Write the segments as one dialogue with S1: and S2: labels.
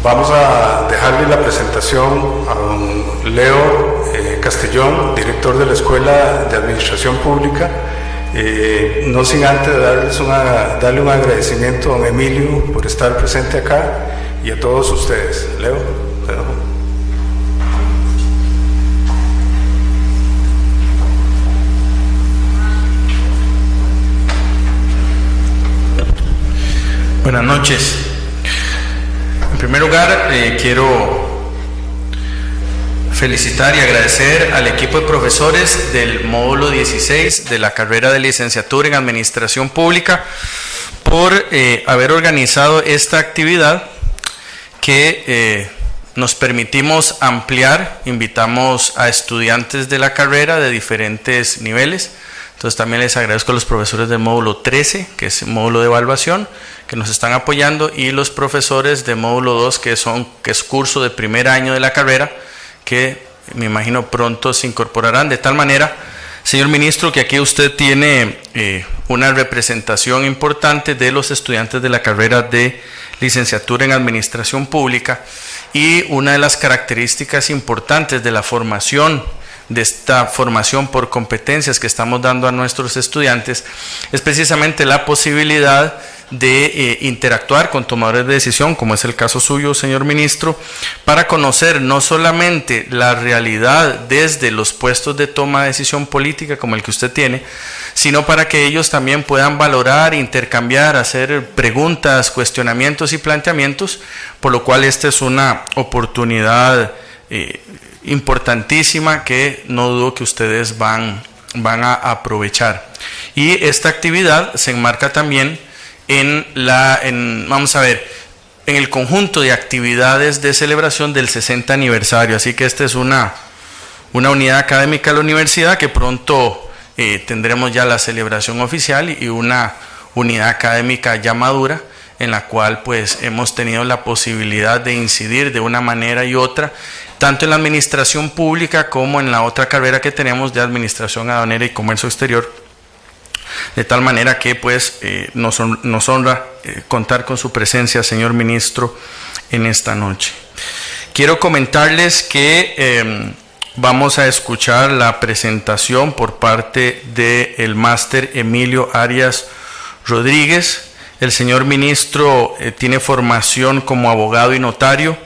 S1: Vamos a dejarle la presentación a don Leo Castellón, director de la Escuela de Administración Pública, no sin antes darle un agradecimiento a don Emilio por estar presente acá y a todos ustedes. Leo, te dejo.
S2: Buenas noches. En primer lugar, quiero felicitar y agradecer al equipo de profesores del módulo 16 de la carrera de licenciatura en Administración Pública por haber organizado esta actividad que nos permitimos ampliar. Invitamos a estudiantes de la carrera de diferentes niveles. Entonces también les agradezco a los profesores del módulo 13, que es el módulo de evaluación, que nos están apoyando, y los profesores de módulo 2, que es curso de primer año de la carrera, que me imagino pronto se incorporarán. De tal manera, señor ministro, que aquí usted tiene una representación importante de los estudiantes de la carrera de licenciatura en Administración Pública, y una de las características importantes de la formación, de esta formación por competencias que estamos dando a nuestros estudiantes, es precisamente la posibilidad de interactuar con tomadores de decisión, como es el caso suyo, señor ministro, para conocer no solamente la realidad desde los puestos de toma de decisión política como el que usted tiene, sino para que ellos también puedan valorar, intercambiar, hacer preguntas, cuestionamientos y planteamientos, por lo cual esta es una oportunidad importantísima que no dudo que ustedes van a aprovechar. Y esta actividad se enmarca también en el conjunto de actividades de celebración del 60 aniversario. Así que esta es una unidad académica de la universidad que pronto tendremos ya la celebración oficial, y una unidad académica ya madura, en la cual pues hemos tenido la posibilidad de incidir de una manera y otra, tanto en la administración pública como en la otra carrera que tenemos de administración aduanera y comercio exterior, de tal manera que pues nos honra contar con su presencia, señor ministro, en esta noche. Quiero comentarles que vamos a escuchar la presentación por parte del máster Emilio Arias Rodríguez. El señor ministro tiene formación como abogado y notario,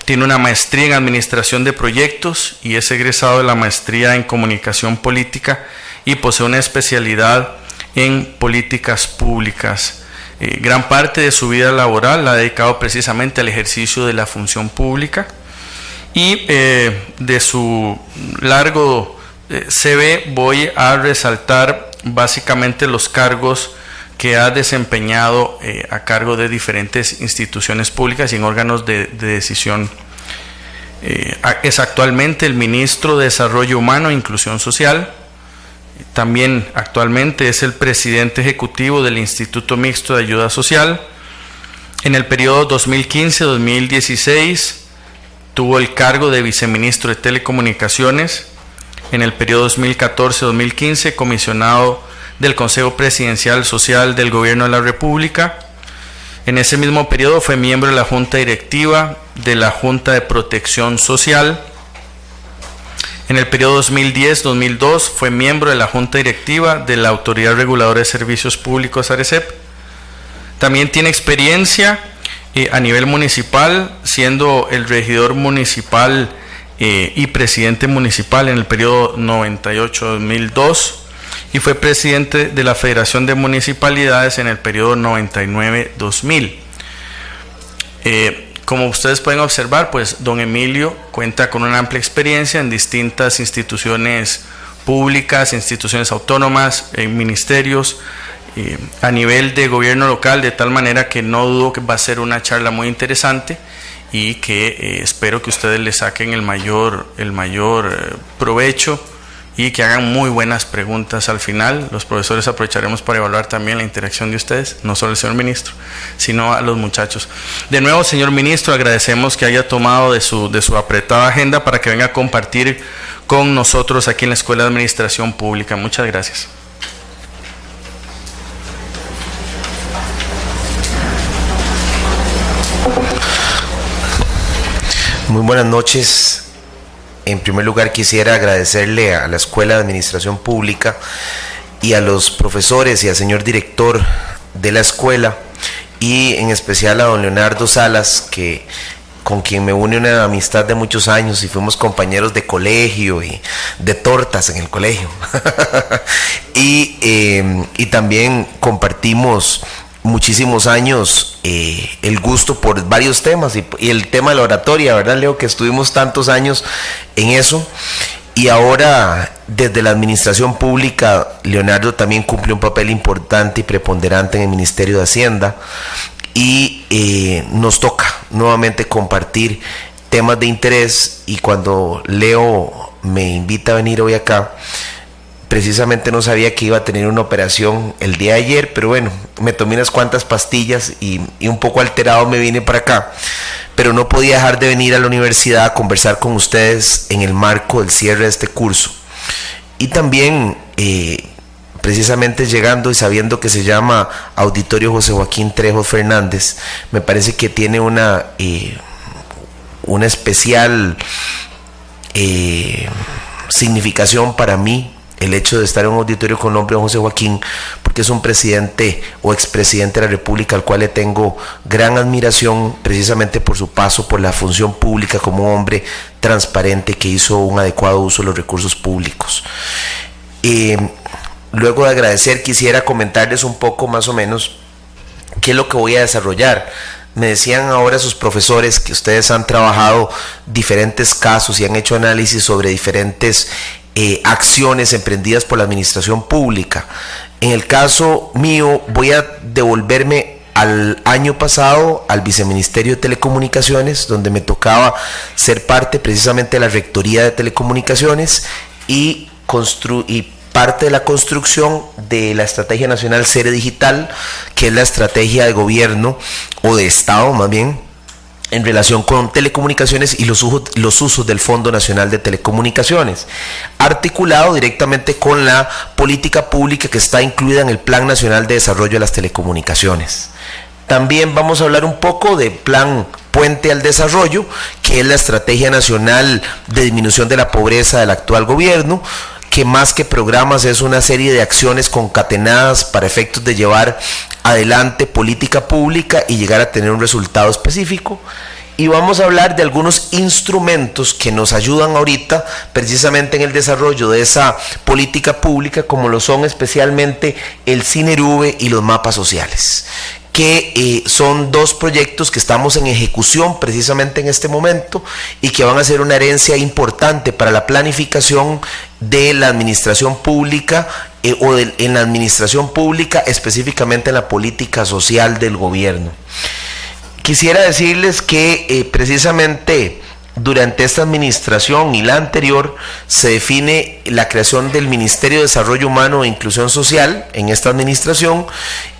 S2: tiene una maestría en administración de proyectos y es egresado de la maestría en comunicación política, y posee una especialidad en políticas públicas. Gran parte de su vida laboral la ha dedicado precisamente al ejercicio de la función pública, y de su largo CV voy a resaltar básicamente los cargos que ha desempeñado a cargo de diferentes instituciones públicas y en órganos de decisión. Es actualmente el ministro de Desarrollo Humano e Inclusión Social. También actualmente es el presidente ejecutivo del Instituto Mixto de Ayuda Social. En el periodo 2015-2016 tuvo el cargo de viceministro de Telecomunicaciones. En el periodo 2014-2015, comisionado del Consejo Presidencial Social del Gobierno de la República. En ese mismo periodo fue miembro de la Junta Directiva de la Junta de Protección Social. En el periodo 2010-2002 fue miembro de la Junta Directiva de la Autoridad Reguladora de Servicios Públicos, ARECEP. También tiene experiencia a nivel municipal, siendo el regidor municipal y presidente municipal en el periodo 98-2002, y fue presidente de la Federación de Municipalidades en el periodo 99-2000. Como ustedes pueden observar, pues don Emilio cuenta con una amplia experiencia en distintas instituciones públicas, instituciones autónomas, en ministerios, a nivel de gobierno local, de tal manera que no dudo que va a ser una charla muy interesante, y que espero que ustedes le saquen el mayor provecho y que hagan muy buenas preguntas al final. Los profesores aprovecharemos para evaluar también la interacción de ustedes, no solo el señor ministro, sino a los muchachos. De nuevo, señor ministro, agradecemos que haya tomado de su apretada agenda para que venga a compartir con nosotros aquí en la Escuela de Administración Pública. Muchas gracias.
S3: Muy buenas noches. En primer lugar, quisiera agradecerle a la Escuela de Administración Pública y a los profesores y al señor director de la escuela, y en especial a don Leonardo Salas, con quien me une una amistad de muchos años y fuimos compañeros de colegio y de tortas en el colegio. y también compartimos muchísimos años el gusto por varios temas y el tema de la oratoria, ¿verdad, Leo? Que estuvimos tantos años en eso. Y ahora, desde la administración pública, Leonardo también cumple un papel importante y preponderante en el Ministerio de Hacienda, y nos toca nuevamente compartir temas de interés. Y cuando Leo me invita a venir hoy acá, precisamente no sabía que iba a tener una operación el día de ayer, pero bueno, me tomé unas cuantas pastillas y un poco alterado me vine para acá, pero no podía dejar de venir a la universidad a conversar con ustedes en el marco del cierre de este curso. Y también, precisamente llegando y sabiendo que se llama Auditorio José Joaquín Trejos Fernández, me parece que tiene una especial significación para mí el hecho de estar en un auditorio con nombre de José Joaquín, porque es un presidente o expresidente de la República al cual le tengo gran admiración, precisamente por su paso por la función pública como un hombre transparente que hizo un adecuado uso de los recursos públicos. Luego de agradecer, quisiera comentarles un poco más o menos qué es lo que voy a desarrollar. Me decían ahora sus profesores que ustedes han trabajado diferentes casos y han hecho análisis sobre diferentes acciones emprendidas por la administración pública. En el caso mío, voy a devolverme al año pasado al Viceministerio de Telecomunicaciones, donde me tocaba ser parte precisamente de la Rectoría de Telecomunicaciones y parte de la construcción de la Estrategia Nacional Sede Digital, que es la estrategia de gobierno o de Estado más bien, en relación con telecomunicaciones y los usos del Fondo Nacional de Telecomunicaciones, articulado directamente con la política pública que está incluida en el Plan Nacional de Desarrollo de las Telecomunicaciones. También vamos a hablar un poco de Plan Puente al Desarrollo, que es la Estrategia Nacional de Disminución de la Pobreza del actual gobierno, que más que programas es una serie de acciones concatenadas para efectos de llevar adelante política pública y llegar a tener un resultado específico. Y vamos a hablar de algunos instrumentos que nos ayudan ahorita precisamente en el desarrollo de esa política pública, como lo son especialmente el CINERV y los mapas sociales, que son dos proyectos que estamos en ejecución precisamente en este momento y que van a ser una herencia importante para la planificación de la administración pública en la administración pública, específicamente en la política social del gobierno. Quisiera decirles que precisamente durante esta administración y la anterior se define la creación del Ministerio de Desarrollo Humano e Inclusión Social en esta administración,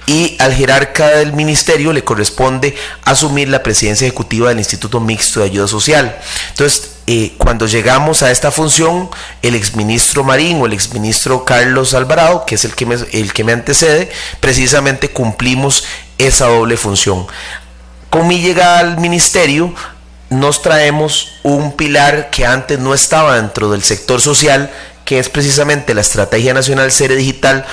S3: y al jerarca del ministerio le corresponde asumir la presidencia ejecutiva del Instituto Mixto de Ayuda Social. Entonces, cuando llegamos a esta función, el exministro Marín o el exministro Carlos Alvarado, que es el que me antecede, precisamente cumplimos esa doble función. Con mi llegada al ministerio, nos traemos un pilar que antes no estaba dentro del sector social, que es precisamente la Estrategia Nacional Sede Digital,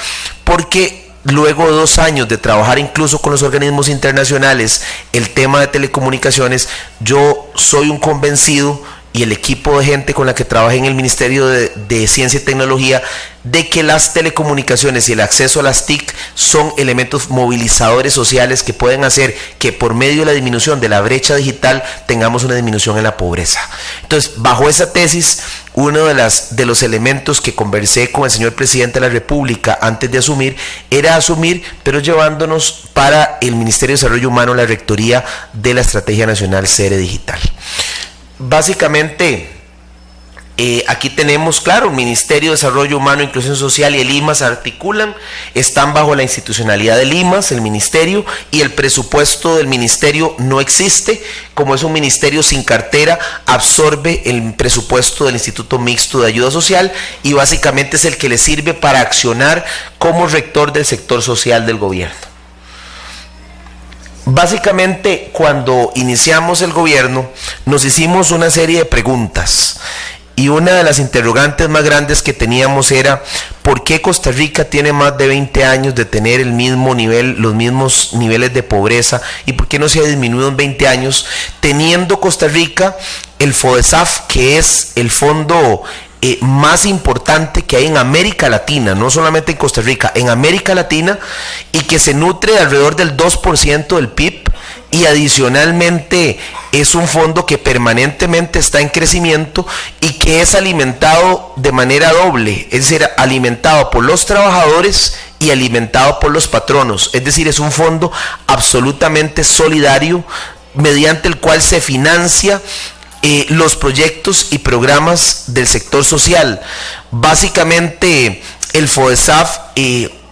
S3: porque luego de 2 años de trabajar incluso con los organismos internacionales el tema de telecomunicaciones, yo soy un convencido, y el equipo de gente con la que trabajé en el Ministerio de Ciencia y Tecnología, de que las telecomunicaciones y el acceso a las TIC son elementos movilizadores sociales que pueden hacer que por medio de la disminución de la brecha digital tengamos una disminución en la pobreza. Entonces, bajo esa tesis, uno de los elementos que conversé con el señor presidente de la República antes de asumir, era asumir, pero llevándonos para el Ministerio de Desarrollo Humano la rectoría de la Estrategia Nacional Sede Digital. Básicamente, Aquí tenemos, claro, el Ministerio de Desarrollo Humano e Inclusión Social y el IMAS articulan, están bajo la institucionalidad del IMAS, el ministerio, y el presupuesto del ministerio no existe. Como es un ministerio sin cartera, absorbe el presupuesto del Instituto Mixto de Ayuda Social y básicamente es el que le sirve para accionar como rector del sector social del gobierno. Básicamente, cuando iniciamos el gobierno, nos hicimos una serie de preguntas. Y una de las interrogantes más grandes que teníamos era ¿por qué Costa Rica tiene más de 20 años de tener el mismo nivel, los mismos niveles de pobreza? ¿Y por qué no se ha disminuido en 20 años? Teniendo Costa Rica el FODESAF, que es el fondo más importante que hay en América Latina, no solamente en Costa Rica, en América Latina, y que se nutre de alrededor del 2% del PIB, y adicionalmente es un fondo que permanentemente está en crecimiento y que es alimentado de manera doble, es decir, alimentado por los trabajadores y alimentado por los patronos, es decir, es un fondo absolutamente solidario mediante el cual se financia los proyectos y programas del sector social. Básicamente el FODESAF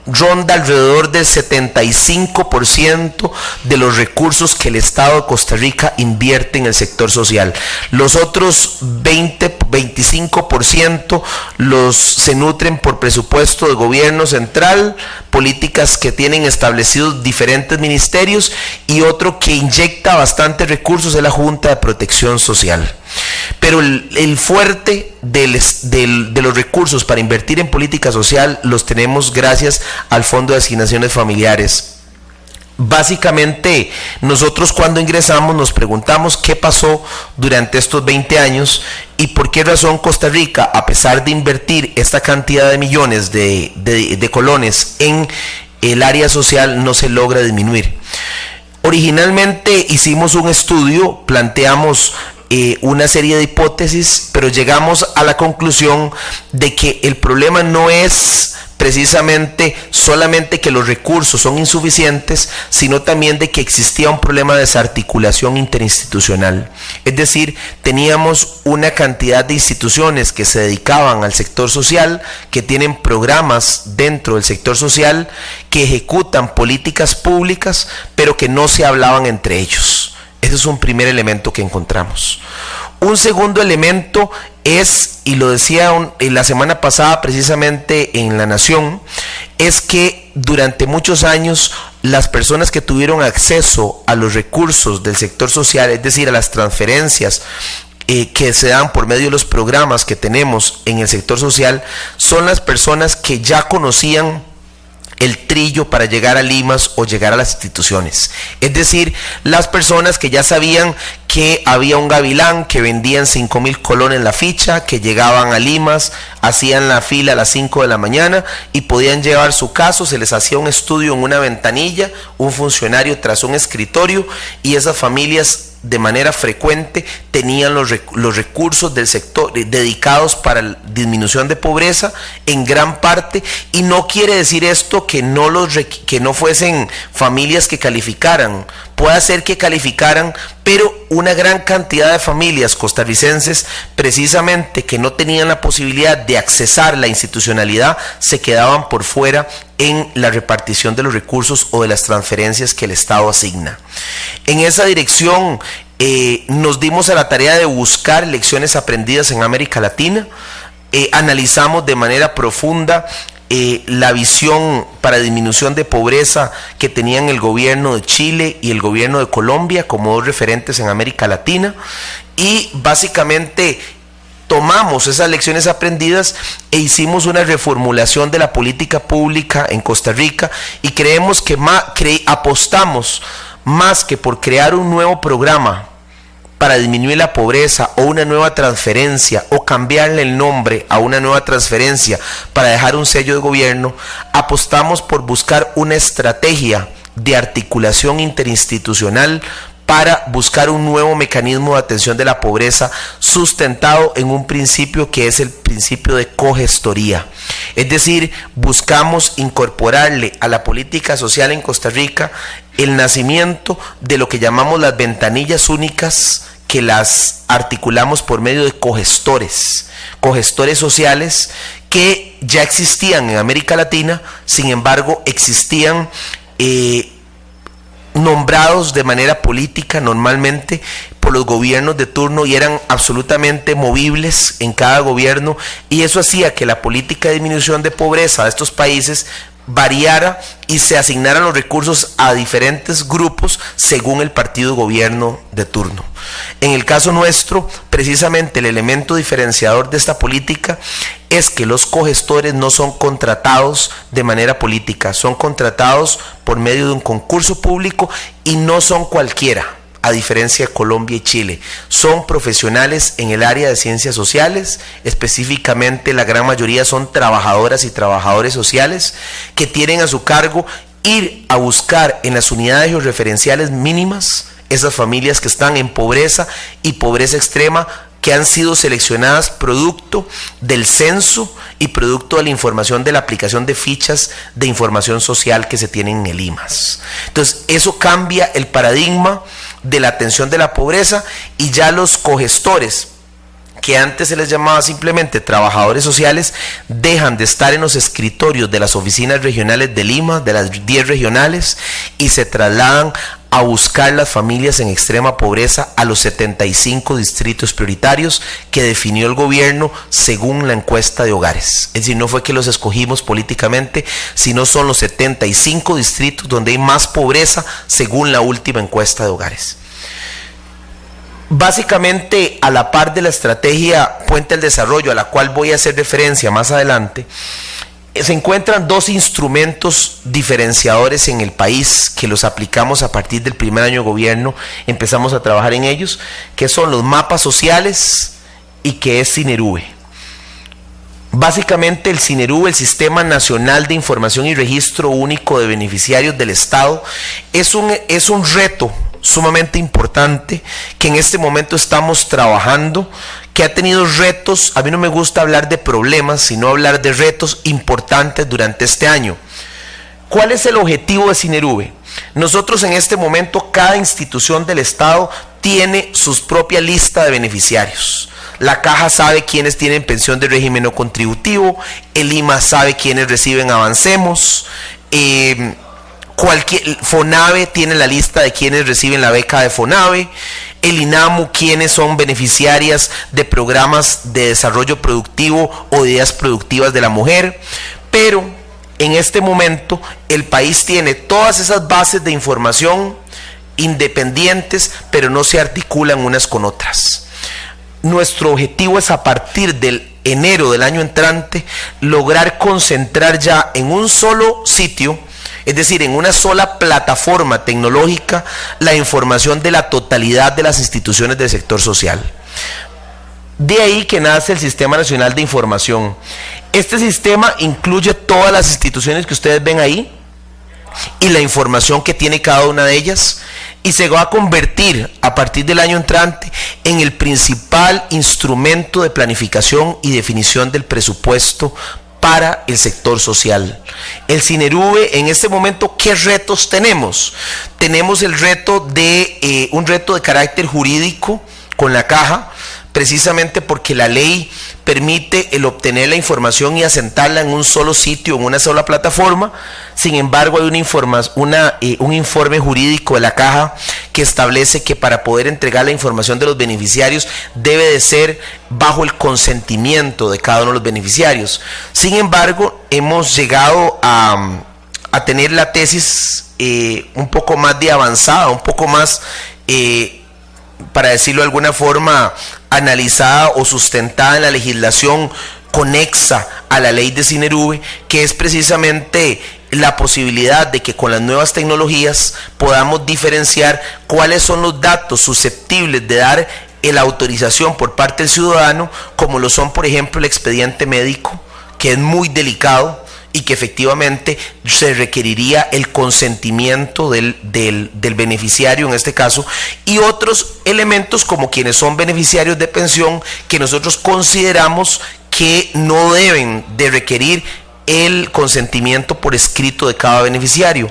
S3: ronda alrededor del 75% de los recursos que el Estado de Costa Rica invierte en el sector social. Los otros 25% se nutren por presupuesto del gobierno central, políticas que tienen establecidos diferentes ministerios, y otro que inyecta bastantes recursos es la Junta de Protección Social. Pero el fuerte de los recursos para invertir en política social los tenemos gracias al Fondo de Asignaciones Familiares. Básicamente, nosotros cuando ingresamos nos preguntamos qué pasó durante estos 20 años y por qué razón Costa Rica, a pesar de invertir esta cantidad de millones de colones en el área social, no se logra disminuir. Originalmente hicimos un estudio, planteamos una serie de hipótesis, pero llegamos a la conclusión de que el problema no es precisamente solamente que los recursos son insuficientes, sino también de que existía un problema de desarticulación interinstitucional. Es decir, teníamos una cantidad de instituciones que se dedicaban al sector social, que tienen programas dentro del sector social, que ejecutan políticas públicas, pero que no se hablaban entre ellos. Ese es un primer elemento que encontramos. Un segundo elemento es, y lo decía la semana pasada precisamente en La Nación, es que durante muchos años las personas que tuvieron acceso a los recursos del sector social, es decir, a las transferencias que se dan por medio de los programas que tenemos en el sector social, son las personas que ya conocían el trillo para llegar a Limas o llegar a las instituciones. Es decir, las personas que ya sabían que había un gavilán que vendían 5,000 colones la ficha, que llegaban a Limas, hacían la fila a las 5 de la mañana y podían llevar su caso, se les hacía un estudio en una ventanilla, un funcionario tras un escritorio, y esas familias de manera frecuente tenían los recursos del sector dedicados para la disminución de pobreza en gran parte, y no quiere decir esto que no fuesen familias que calificaran. Puede ser que calificaran, pero una gran cantidad de familias costarricenses, precisamente que no tenían la posibilidad de accesar la institucionalidad, se quedaban por fuera en la repartición de los recursos o de las transferencias que el Estado asigna. En esa dirección nos dimos a la tarea de buscar lecciones aprendidas en América Latina. Analizamos de manera profunda la visión para disminución de pobreza que tenían el gobierno de Chile y el gobierno de Colombia como dos referentes en América Latina, y básicamente tomamos esas lecciones aprendidas e hicimos una reformulación de la política pública en Costa Rica, y creemos que apostamos más que por crear un nuevo programa para disminuir la pobreza o una nueva transferencia o cambiarle el nombre a una nueva transferencia para dejar un sello de gobierno, apostamos por buscar una estrategia de articulación interinstitucional para buscar un nuevo mecanismo de atención de la pobreza sustentado en un principio que es el principio de cogestoría. Es decir, buscamos incorporarle a la política social en Costa Rica el nacimiento de lo que llamamos las ventanillas únicas, que las articulamos por medio de cogestores sociales que ya existían en América Latina, sin embargo existían nombrados de manera política normalmente por los gobiernos de turno y eran absolutamente movibles en cada gobierno, y eso hacía que la política de disminución de pobreza de estos países variara y se asignaran los recursos a diferentes grupos según el partido de gobierno de turno. En el caso nuestro, precisamente el elemento diferenciador de esta política es que los cogestores no son contratados de manera política, son contratados por medio de un concurso público y no son cualquiera. A diferencia de Colombia y Chile, son profesionales en el área de ciencias sociales, específicamente la gran mayoría son trabajadoras y trabajadores sociales que tienen a su cargo ir a buscar en las unidades georreferenciales mínimas esas familias que están en pobreza y pobreza extrema, que han sido seleccionadas producto del censo y producto de la información de la aplicación de fichas de información social que se tienen en el IMAS. Entonces, eso cambia el paradigma de la atención de la pobreza, y ya los cogestores, que antes se les llamaba simplemente trabajadores sociales, dejan de estar en los escritorios de las oficinas regionales de Lima, de las 10 regionales, y se trasladan a buscar las familias en extrema pobreza a los 75 distritos prioritarios que definió el gobierno según la encuesta de hogares. Es decir, no fue que los escogimos políticamente, sino son los 75 distritos donde hay más pobreza según la última encuesta de hogares. Básicamente, a la par de la estrategia Puente al Desarrollo, a la cual voy a hacer referencia más adelante, se encuentran dos instrumentos diferenciadores en el país que los aplicamos a partir del primer año de gobierno, empezamos a trabajar en ellos, que son los mapas sociales y que es Cinerube. Básicamente el Cinerube, el Sistema Nacional de Información y Registro Único de Beneficiarios del Estado, es un reto sumamente importante que en este momento estamos trabajando, que ha tenido retos. A mí no me gusta hablar de problemas, sino hablar de retos importantes durante este año. ¿Cuál es el objetivo de Cinerube? Nosotros en este momento, cada institución del Estado tiene su propia lista de beneficiarios. La Caja sabe quiénes tienen pensión de régimen no contributivo, el IMA sabe quiénes reciben Avancemos, FONAVE tiene la lista de quienes reciben la beca de FONAVE, el INAMU quienes son beneficiarias de programas de desarrollo productivo o de ideas productivas de la mujer, pero en este momento el país tiene todas esas bases de información independientes, pero no se articulan unas con otras. Nuestro objetivo es, a partir del enero del año entrante, lograr concentrar ya en un solo sitio, es decir, en una sola plataforma tecnológica, la información de la totalidad de las instituciones del sector social. De ahí que nace el Sistema Nacional de Información. Este sistema incluye todas las instituciones que ustedes ven ahí y la información que tiene cada una de ellas, y se va a convertir a partir del año entrante en el principal instrumento de planificación y definición del presupuesto para el sector social. El Cinerube, en este momento, ¿qué retos tenemos? Tenemos el reto de un reto de carácter jurídico con la Caja, precisamente porque la ley permite el obtener la información y asentarla en un solo sitio, en una sola plataforma. Sin embargo, hay un informe jurídico de la Caja que establece que para poder entregar la información de los beneficiarios debe de ser bajo el consentimiento de cada uno de los beneficiarios. Sin embargo, hemos llegado a tener la tesis un poco más de avanzada, un poco más, para decirlo de alguna forma, analizada o sustentada en la legislación conexa a la ley de Cinerube, que es precisamente la posibilidad de que con las nuevas tecnologías podamos diferenciar cuáles son los datos susceptibles de dar la autorización por parte del ciudadano, como lo son, por ejemplo, el expediente médico, que es muy delicado y que efectivamente se requeriría el consentimiento del beneficiario en este caso, y otros elementos como quienes son beneficiarios de pensión, que nosotros consideramos que no deben de requerir el consentimiento por escrito de cada beneficiario.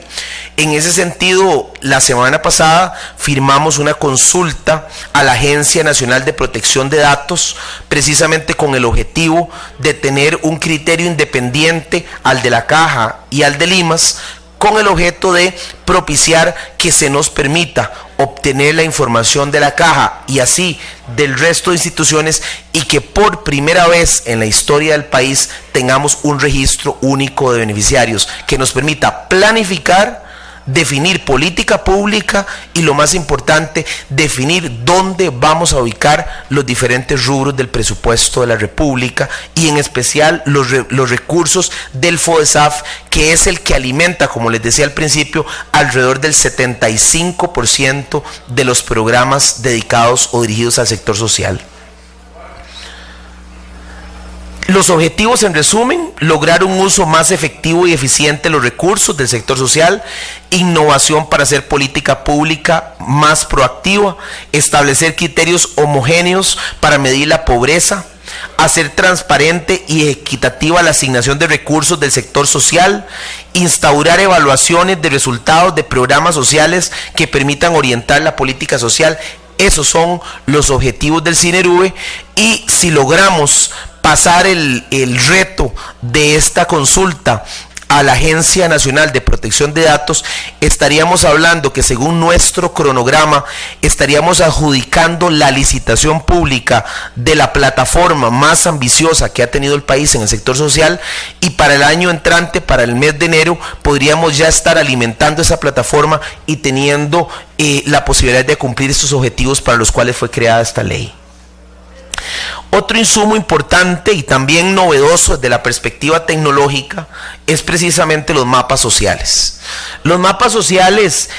S3: En ese sentido, la semana pasada firmamos una consulta a la Agencia Nacional de Protección de Datos, precisamente con el objetivo de tener un criterio independiente al de la Caja y al de Limas, con el objeto de propiciar que se nos permita obtener la información de la Caja y así del resto de instituciones, y que por primera vez en la historia del país tengamos un registro único de beneficiarios que nos permita planificar, definir política pública y, lo más importante, definir dónde vamos a ubicar los diferentes rubros del presupuesto de la República, y en especial los recursos del FODESAF, que es el que alimenta, como les decía al principio, alrededor del 75% de los programas dedicados o dirigidos al sector social. Los objetivos, en resumen: lograr un uso más efectivo y eficiente de los recursos del sector social, innovación para hacer política pública más proactiva, establecer criterios homogéneos para medir la pobreza, hacer transparente y equitativa la asignación de recursos del sector social, instaurar evaluaciones de resultados de programas sociales que permitan orientar la política social. Esos son los objetivos del CINERUVE, y si logramos pasar el reto de esta consulta a la Agencia Nacional de Protección de Datos, estaríamos hablando que, según nuestro cronograma, estaríamos adjudicando la licitación pública de la plataforma más ambiciosa que ha tenido el país en el sector social, y para el año entrante, para el mes de enero, podríamos ya estar alimentando esa plataforma y teniendo la posibilidad de cumplir estos objetivos para los cuales fue creada esta ley. Otro insumo importante y también novedoso desde la perspectiva tecnológica es precisamente los mapas sociales. Los mapas sociales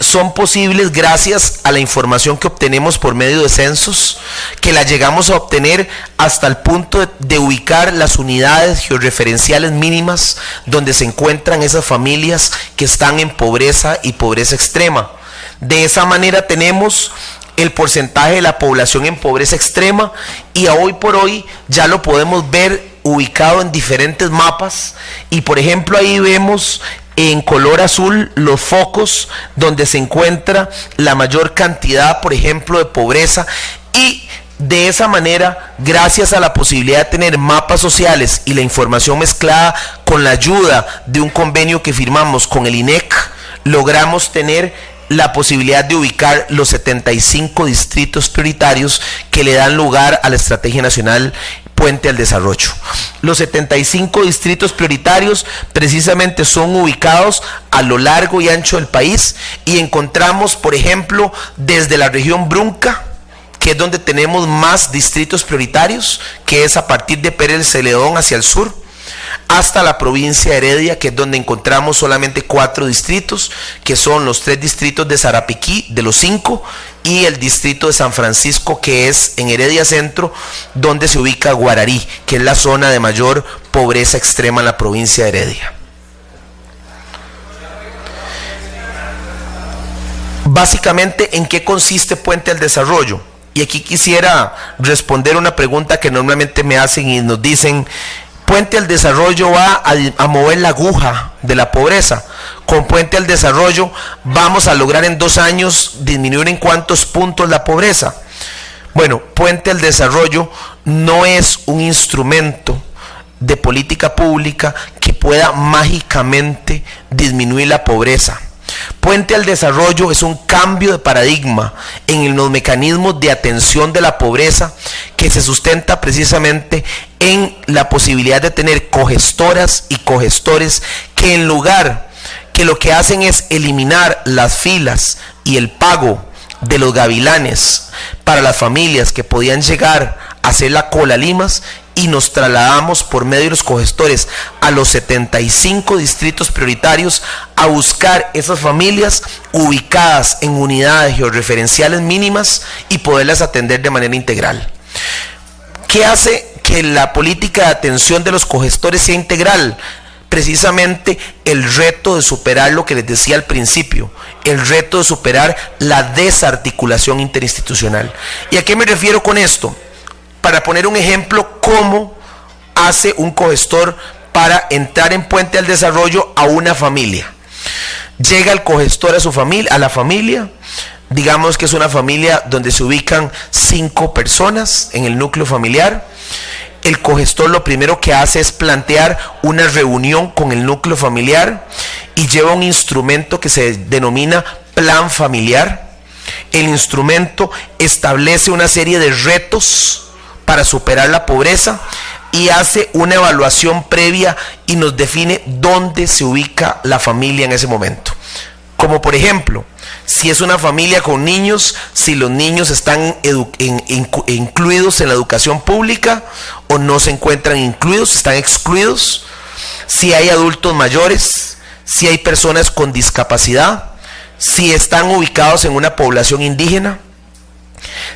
S3: son posibles gracias a la información que obtenemos por medio de censos, que la llegamos a obtener hasta el punto de ubicar las unidades georreferenciales mínimas donde se encuentran esas familias que están en pobreza y pobreza extrema. De esa manera tenemos el porcentaje de la población en pobreza extrema, y a hoy por hoy ya lo podemos ver ubicado en diferentes mapas, y por ejemplo ahí vemos en color azul los focos donde se encuentra la mayor cantidad, por ejemplo, de pobreza, y de esa manera, gracias a la posibilidad de tener mapas sociales y la información mezclada con la ayuda de un convenio que firmamos con el INEC, logramos tener la posibilidad de ubicar los 75 distritos prioritarios que le dan lugar a la Estrategia Nacional Puente al Desarrollo. Los 75 distritos prioritarios precisamente son ubicados a lo largo y ancho del país, y encontramos, por ejemplo, desde la región Brunca, que es donde tenemos más distritos prioritarios, que es a partir de Pérez Celedón hacia el sur, hasta la provincia de Heredia, que es donde encontramos solamente 4 distritos, que son los 3 distritos de Sarapiquí, de los 5, y el distrito de San Francisco, que es en Heredia Centro, donde se ubica Guararí, que es la zona de mayor pobreza extrema en la provincia de Heredia. Básicamente, ¿en qué consiste Puente al Desarrollo? Y aquí quisiera responder una pregunta que normalmente me hacen y nos dicen: Puente al Desarrollo va a mover la aguja de la pobreza. Con Puente al Desarrollo vamos a lograr en 2 años disminuir en cuántos puntos la pobreza. Bueno, Puente al Desarrollo no es un instrumento de política pública que pueda mágicamente disminuir la pobreza. Puente al Desarrollo es un cambio de paradigma en los mecanismos de atención de la pobreza, que se sustenta precisamente en la posibilidad de tener cogestoras y cogestores que, en lugar que lo que hacen es eliminar las filas y el pago de los gavilanes para las familias que podían llegar a hacer la cola a Limas, y nos trasladamos por medio de los cogestores a los 75 distritos prioritarios a buscar esas familias ubicadas en unidades georreferenciales mínimas y poderlas atender de manera integral. ¿Qué hace que la política de atención de los cogestores sea integral? Precisamente el reto de superar lo que les decía al principio, el reto de superar la desarticulación interinstitucional. ¿Y a qué me refiero con esto? Para poner un ejemplo, ¿cómo hace un cogestor para entrar en Puente al Desarrollo a una familia. Llega el cogestor a su familia, a la familia. Digamos que es una familia donde se ubican 5 personas en el núcleo familiar. El cogestor lo primero que hace es plantear una reunión con el núcleo familiar y lleva un instrumento que se denomina plan familiar. El instrumento establece una serie de retos para superar la pobreza y hace una evaluación previa y nos define dónde se ubica la familia en ese momento. Como por ejemplo, si es una familia con niños, si los niños están incluidos en la educación pública o no se encuentran incluidos, están excluidos, si hay adultos mayores, si hay personas con discapacidad, si están ubicados en una población indígena,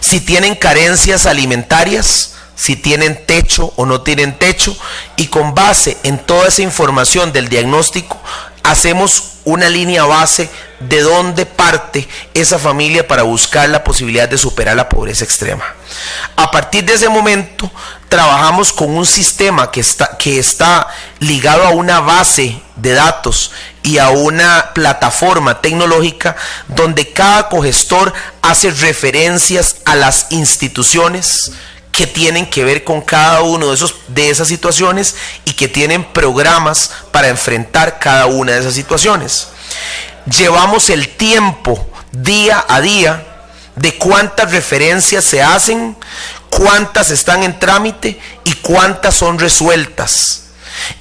S3: si tienen carencias alimentarias, si tienen techo o no tienen techo, y con base en toda esa información del diagnóstico hacemos una línea base de dónde parte esa familia para buscar la posibilidad de superar la pobreza extrema. A partir de ese momento trabajamos con un sistema que está ligado a una base de datos y a una plataforma tecnológica donde cada cogestor hace referencias a las instituciones que tienen que ver con cada uno de esas situaciones y que tienen programas para enfrentar cada una de esas situaciones. Llevamos el tiempo día a día de cuántas referencias se hacen, cuántas están en trámite y cuántas son resueltas.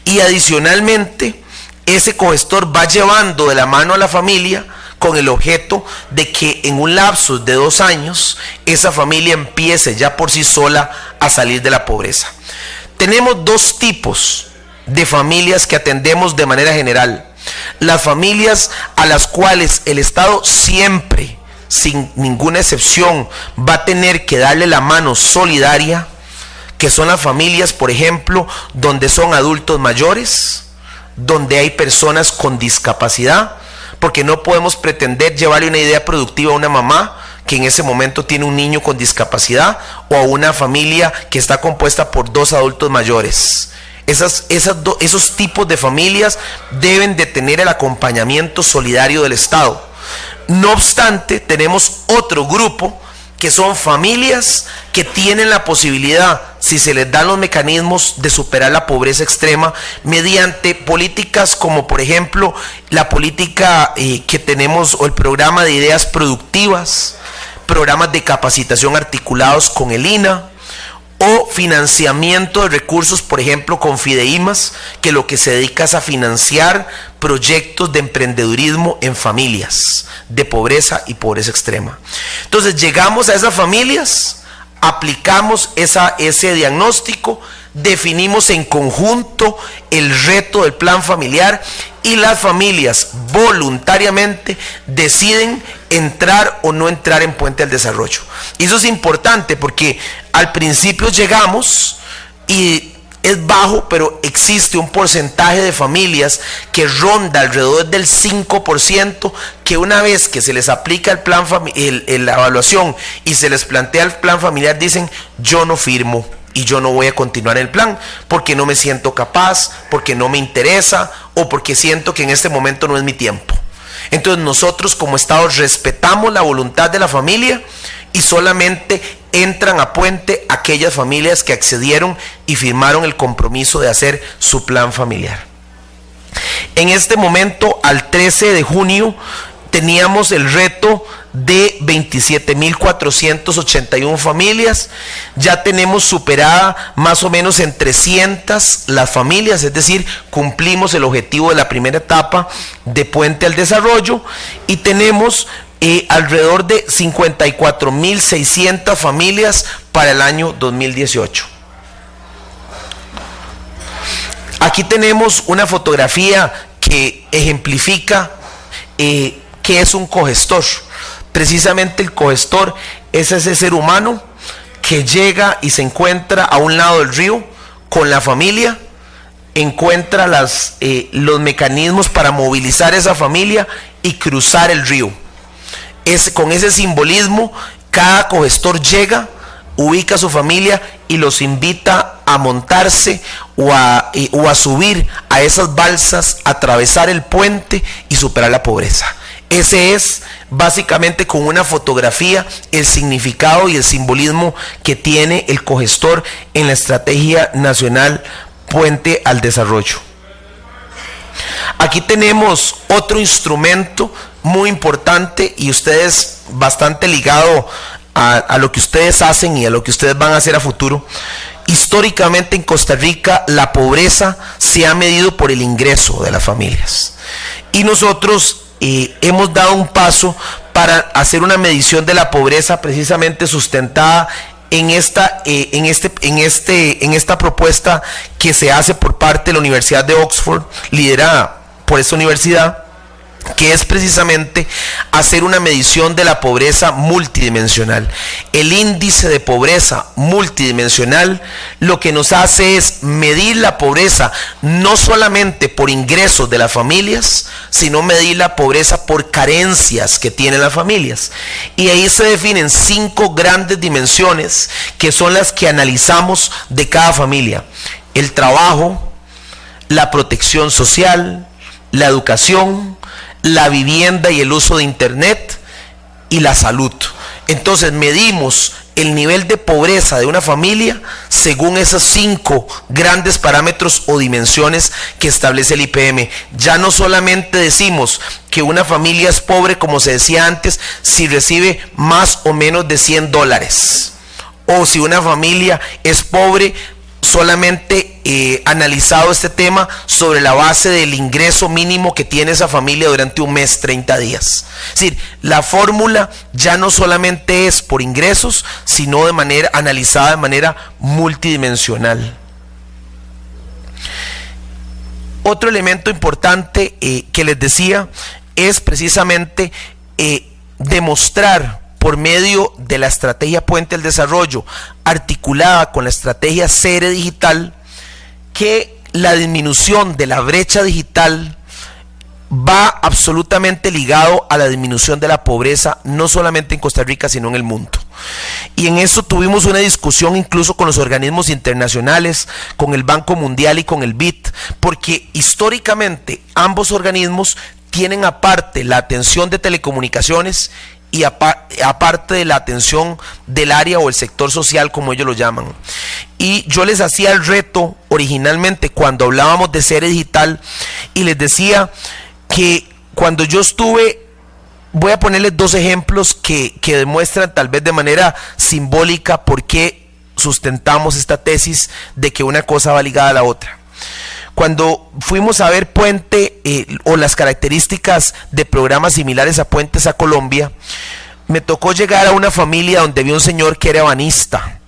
S3: Y adicionalmente, ese cogestor va llevando de la mano a la familia con el objeto de que en un lapso de 2 años esa familia empiece ya por sí sola a salir de la pobreza. Tenemos 2 tipos de familias que atendemos de manera general. Las familias a las cuales el Estado siempre, sin ninguna excepción, va a tener que darle la mano solidaria, que son las familias, por ejemplo, donde son adultos mayores, donde hay personas con discapacidad, porque no podemos pretender llevarle una idea productiva a una mamá que en ese momento tiene un niño con discapacidad o a una familia que está compuesta por 2 adultos mayores. Esos tipos de familias deben de tener el acompañamiento solidario del Estado. No obstante, tenemos otro grupo que son familias que tienen la posibilidad, si se les dan los mecanismos, de superar la pobreza extrema mediante políticas como por ejemplo la política que tenemos o el programa de ideas productivas, programas de capacitación articulados con el INA o financiamiento de recursos, por ejemplo con Fideimas, que lo que se dedica es a financiar proyectos de emprendedurismo en familias de pobreza y pobreza extrema. Entonces llegamos a esas familias, aplicamos ese diagnóstico, definimos en conjunto el reto del plan familiar y las familias voluntariamente deciden entrar o no entrar en Puente al Desarrollo. Y eso es importante porque al principio llegamos y es bajo, pero existe un porcentaje de familias que ronda alrededor del 5%, que una vez que se les aplica el plan la evaluación y se les plantea el plan familiar, dicen: yo no firmo y yo no voy a continuar el plan porque no me siento capaz, porque no me interesa o porque siento que en este momento no es mi tiempo. Entonces nosotros como Estado respetamos la voluntad de la familia y solamente entran a Puente aquellas familias que accedieron y firmaron el compromiso de hacer su plan familiar. En este momento, al 13 de junio, teníamos el reto de 27.481 familias. Ya tenemos superada más o menos en 300 las familias, es decir, cumplimos el objetivo de la primera etapa de Puente al Desarrollo y tenemos alrededor de 54.600 familias para el año 2018. Aquí tenemos una fotografía que ejemplifica qué es un cogestor. Precisamente el cogestor es ese ser humano que llega y se encuentra a un lado del río con la familia, encuentra los mecanismos para movilizar esa familia y cruzar el río. Con ese simbolismo, cada cogestor llega, ubica a su familia y los invita a montarse o a subir a esas balsas, atravesar el puente y superar la pobreza. Ese es básicamente, con una fotografía, el significado y el simbolismo que tiene el cogestor en la Estrategia Nacional Puente al Desarrollo. Aquí tenemos otro instrumento muy importante, y ustedes, bastante ligado a lo que ustedes hacen y a lo que ustedes van a hacer a futuro. Históricamente en Costa Rica la pobreza se ha medido por el ingreso de las familias, y nosotros hemos dado un paso para hacer una medición de la pobreza precisamente sustentada en esta propuesta que se hace por parte de la Universidad de Oxford, liderada por esta universidad, que es precisamente hacer una medición de la pobreza multidimensional. El índice de pobreza multidimensional lo que nos hace es medir la pobreza no solamente por ingresos de las familias, sino medir la pobreza por carencias que tienen las familias. Y ahí se definen 5 grandes dimensiones que son las que analizamos de cada familia: el trabajo, la protección social, la educación, la vivienda y el uso de internet, y la salud. Entonces medimos el nivel de pobreza de una familia según esos 5 grandes parámetros o dimensiones que establece el IPM. Ya no solamente decimos que una familia es pobre, como se decía antes, si recibe más o menos de $100, o si una familia es pobre solamente analizado este tema sobre la base del ingreso mínimo que tiene esa familia durante un mes, 30 días. Es decir, la fórmula ya no solamente es por ingresos, sino de manera analizada de manera multidimensional. Otro elemento importante que les decía es precisamente demostrar, por medio de la estrategia Puente al Desarrollo, articulada con la estrategia CR Digital, que la disminución de la brecha digital va absolutamente ligado a la disminución de la pobreza, no solamente en Costa Rica, sino en el mundo. Y en eso tuvimos una discusión incluso con los organismos internacionales, con el Banco Mundial y con el BID, porque históricamente ambos organismos tienen aparte la atención de telecomunicaciones y aparte de la atención del área o el sector social, como ellos lo llaman. Y yo les hacía el reto originalmente cuando hablábamos de CR Digital, y les decía que cuando yo estuve, voy a ponerles 2 ejemplos que demuestran tal vez de manera simbólica por qué sustentamos esta tesis de que una cosa va ligada a la otra. Cuando fuimos a ver Puente o las características de programas similares a Puentes a Colombia, me tocó llegar a una familia donde había un señor que era ebanista,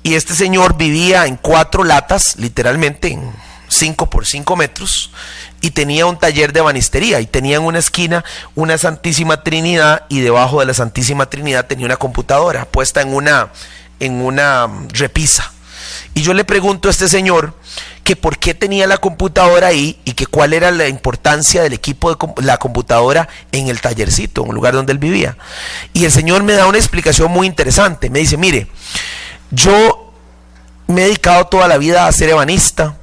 S3: y este señor vivía en 4 latas, literalmente en 5 por 5 metros, y tenía un taller de ebanistería, y tenía en una esquina una Santísima Trinidad, y debajo de la Santísima Trinidad tenía una computadora puesta en una repisa. Y yo le pregunto a este señor que por qué tenía la computadora ahí, y que cuál era la importancia del equipo de la computadora en el tallercito, en el lugar donde él vivía. Y el señor me da una explicación muy interesante. Me dice: mire, yo me he dedicado toda la vida a ser ebanista,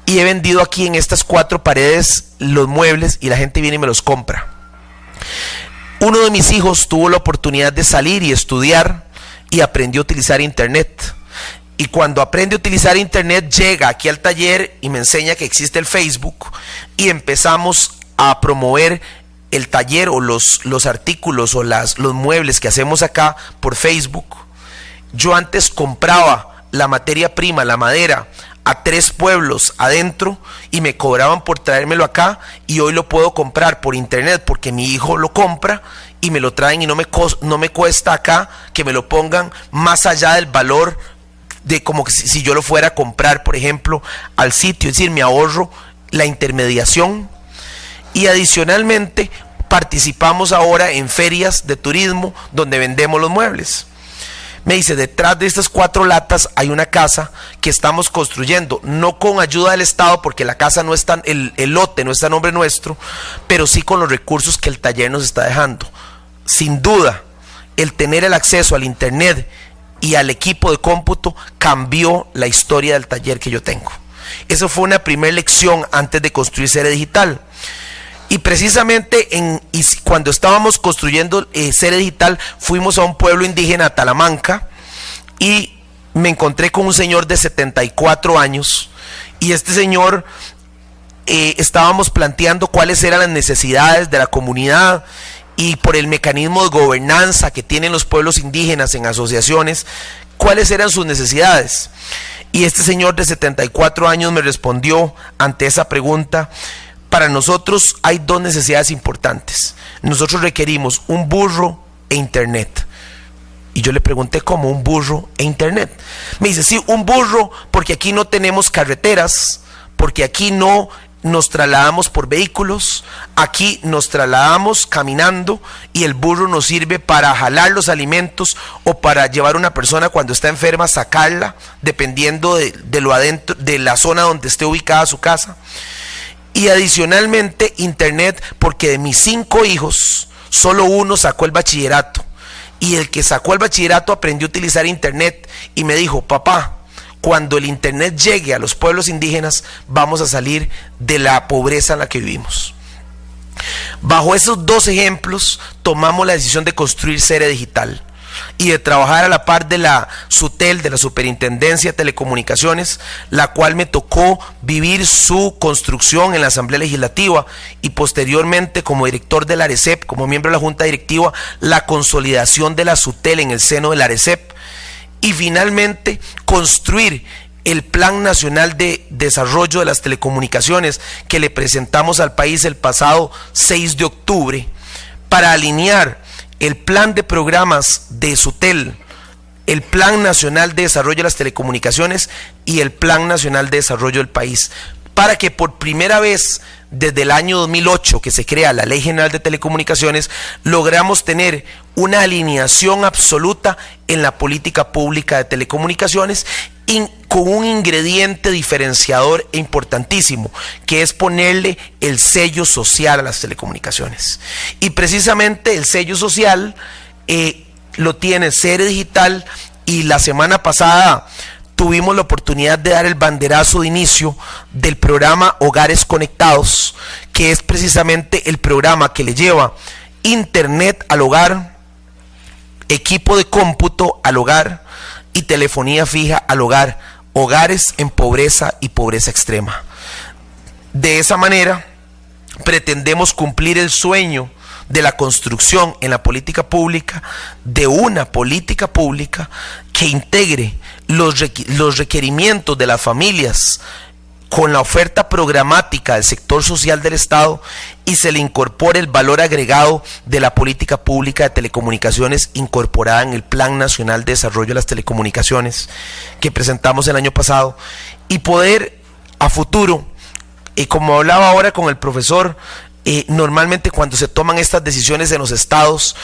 S3: y he vendido aquí en estas 4 paredes los muebles, y la gente viene y me los compra. Uno de mis hijos tuvo la oportunidad de salir y estudiar, y aprendió a utilizar internet. Y cuando aprende a utilizar internet, llega aquí al taller y me enseña que existe el Facebook, y empezamos a promover el taller o los artículos o los muebles que hacemos acá por Facebook. Yo antes compraba la materia prima, la madera, a 3 pueblos adentro, y me cobraban por traérmelo acá, y hoy lo puedo comprar por internet porque mi hijo lo compra y me lo traen, y no me cuesta acá que me lo pongan más allá del valor de como que si yo lo fuera a comprar, por ejemplo, al sitio. Es decir, me ahorro la intermediación. Y adicionalmente participamos ahora en ferias de turismo donde vendemos los muebles. Me dice: detrás de estas 4 latas hay una casa que estamos construyendo, no con ayuda del Estado, porque la casa no está, el lote no está a nombre nuestro, pero sí con los recursos que el taller nos está dejando. Sin duda, el tener el acceso al internet y al equipo de cómputo cambió la historia del taller que yo tengo. Eso fue una primera lección antes de construir Sere Digital. Y precisamente cuando estábamos construyendo Sere Digital, fuimos a un pueblo indígena, Talamanca, y me encontré con un señor de 74 años, y este señor estábamos planteando cuáles eran las necesidades de la comunidad, y por el mecanismo de gobernanza que tienen los pueblos indígenas en asociaciones, cuáles eran sus necesidades. Y este señor de 74 años me respondió ante esa pregunta: para nosotros hay dos necesidades importantes. Nosotros requerimos un burro e internet. Y yo le pregunté, ¿cómo un burro e internet? Me dice, sí, un burro porque aquí no tenemos carreteras, porque aquí no nos trasladamos por vehículos, aquí nos trasladamos caminando, y el burro nos sirve para jalar los alimentos o para llevar a una persona cuando está enferma, sacarla, dependiendo de lo adentro, de la zona donde esté ubicada su casa. Y adicionalmente internet, porque de mis 5 hijos, solo uno sacó el bachillerato, y el que sacó el bachillerato aprendió a utilizar internet, y me dijo, papá, cuando el internet llegue a los pueblos indígenas, vamos a salir de la pobreza en la que vivimos. Bajo esos 2 ejemplos, tomamos la decisión de construir Sere Digital y de trabajar a la par de la SUTEL, de la Superintendencia de Telecomunicaciones, la cual me tocó vivir su construcción en la Asamblea Legislativa, y posteriormente como director de la ARECEP, como miembro de la Junta Directiva, la consolidación de la SUTEL en el seno de la ARECEP, y finalmente construir el Plan Nacional de Desarrollo de las Telecomunicaciones que le presentamos al país el pasado 6 de octubre para alinear el plan de programas de SUTEL, el Plan Nacional de Desarrollo de las Telecomunicaciones y el Plan Nacional de Desarrollo del país, para que por primera vez desde el año 2008 que se crea la Ley General de Telecomunicaciones, logramos tener una alineación absoluta en la política pública de telecomunicaciones, con un ingrediente diferenciador e importantísimo, que es ponerle el sello social a las telecomunicaciones. Y precisamente el sello social lo tiene Sere Digital, y la semana pasada tuvimos la oportunidad de dar el banderazo de inicio del programa Hogares Conectados, que es precisamente el programa que le lleva internet al hogar, equipo de cómputo al hogar y telefonía fija al hogar, hogares en pobreza y pobreza extrema. De esa manera pretendemos cumplir el sueño de la construcción en la política pública de una política pública que integre los requerimientos de las familias con la oferta programática del sector social del Estado, y se le incorpore el valor agregado de la política pública de telecomunicaciones incorporada en el Plan Nacional de Desarrollo de las Telecomunicaciones que presentamos el año pasado, y poder a futuro, como hablaba ahora con el profesor, normalmente cuando se toman estas decisiones en los estados,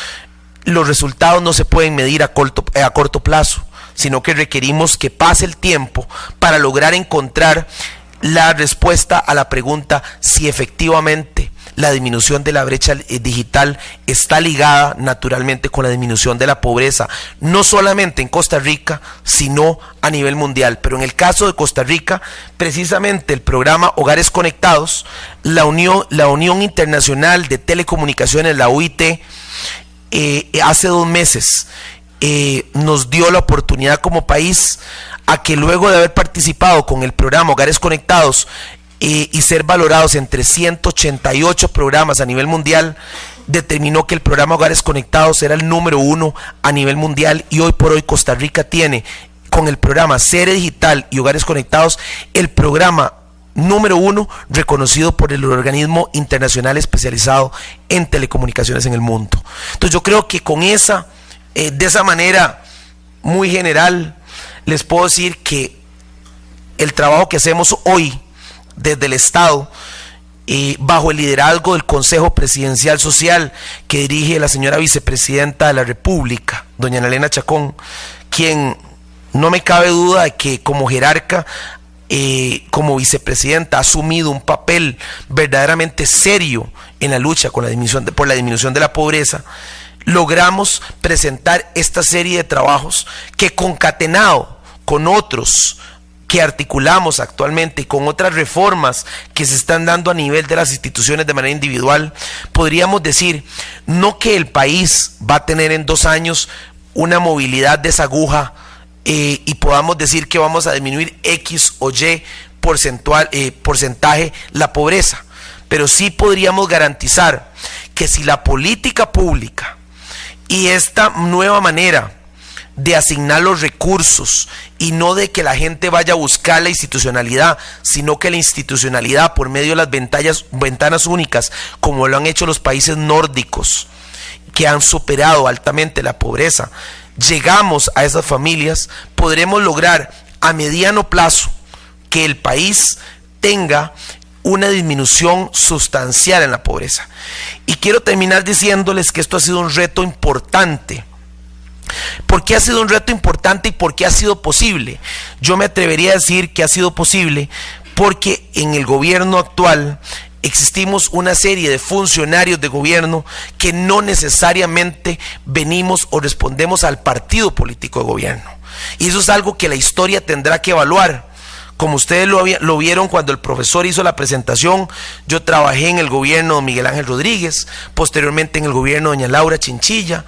S3: los resultados no se pueden medir a corto plazo, sino que requerimos que pase el tiempo para lograr encontrar la respuesta a la pregunta si efectivamente la disminución de la brecha digital está ligada naturalmente con la disminución de la pobreza, no solamente en Costa Rica, sino a nivel mundial. Pero en el caso de Costa Rica, precisamente el programa Hogares Conectados, la Unión Internacional de Telecomunicaciones, la UIT, hace 2 meses nos dio la oportunidad como país a que, luego de haber participado con el programa Hogares Conectados y ser valorados entre 188 programas a nivel mundial, determinó que el programa Hogares Conectados era el número 1 a nivel mundial, y hoy por hoy Costa Rica tiene, con el programa Sere Digital y Hogares Conectados, el programa número 1 reconocido por el organismo internacional especializado en telecomunicaciones en el mundo. Entonces yo creo que con de esa manera muy general, les puedo decir que el trabajo que hacemos hoy desde el Estado, bajo el liderazgo del Consejo Presidencial Social que dirige la señora vicepresidenta de la República, doña Ana Elena Chacón, quien no me cabe duda de que como jerarca, como vicepresidenta, ha asumido un papel verdaderamente serio en la lucha por la disminución de la pobreza. logramos presentar esta serie de trabajos que, concatenado con otros que articulamos actualmente y con otras reformas que se están dando a nivel de las instituciones de manera individual, podríamos decir no que el país va a tener en 2 años una movilidad de esa aguja y podamos decir que vamos a disminuir X o Y porcentaje la pobreza, pero sí podríamos garantizar que si la política pública y esta nueva manera de asignar los recursos, y no de que la gente vaya a buscar la institucionalidad, sino que la institucionalidad por medio de las ventanas únicas, como lo han hecho los países nórdicos que han superado altamente la pobreza, llegamos a esas familias, podremos lograr a mediano plazo que el país tenga una disminución sustancial en la pobreza. Y quiero terminar diciéndoles que esto ha sido un reto importante. ¿Por qué ha sido un reto importante y por qué ha sido posible? Yo me atrevería a decir que ha sido posible porque en el gobierno actual existimos una serie de funcionarios de gobierno que no necesariamente venimos o respondemos al partido político de gobierno. Y eso es algo que la historia tendrá que evaluar. Como ustedes lo vieron cuando el profesor hizo la presentación, yo trabajé en el gobierno de Miguel Ángel Rodríguez, posteriormente en el gobierno de doña Laura Chinchilla,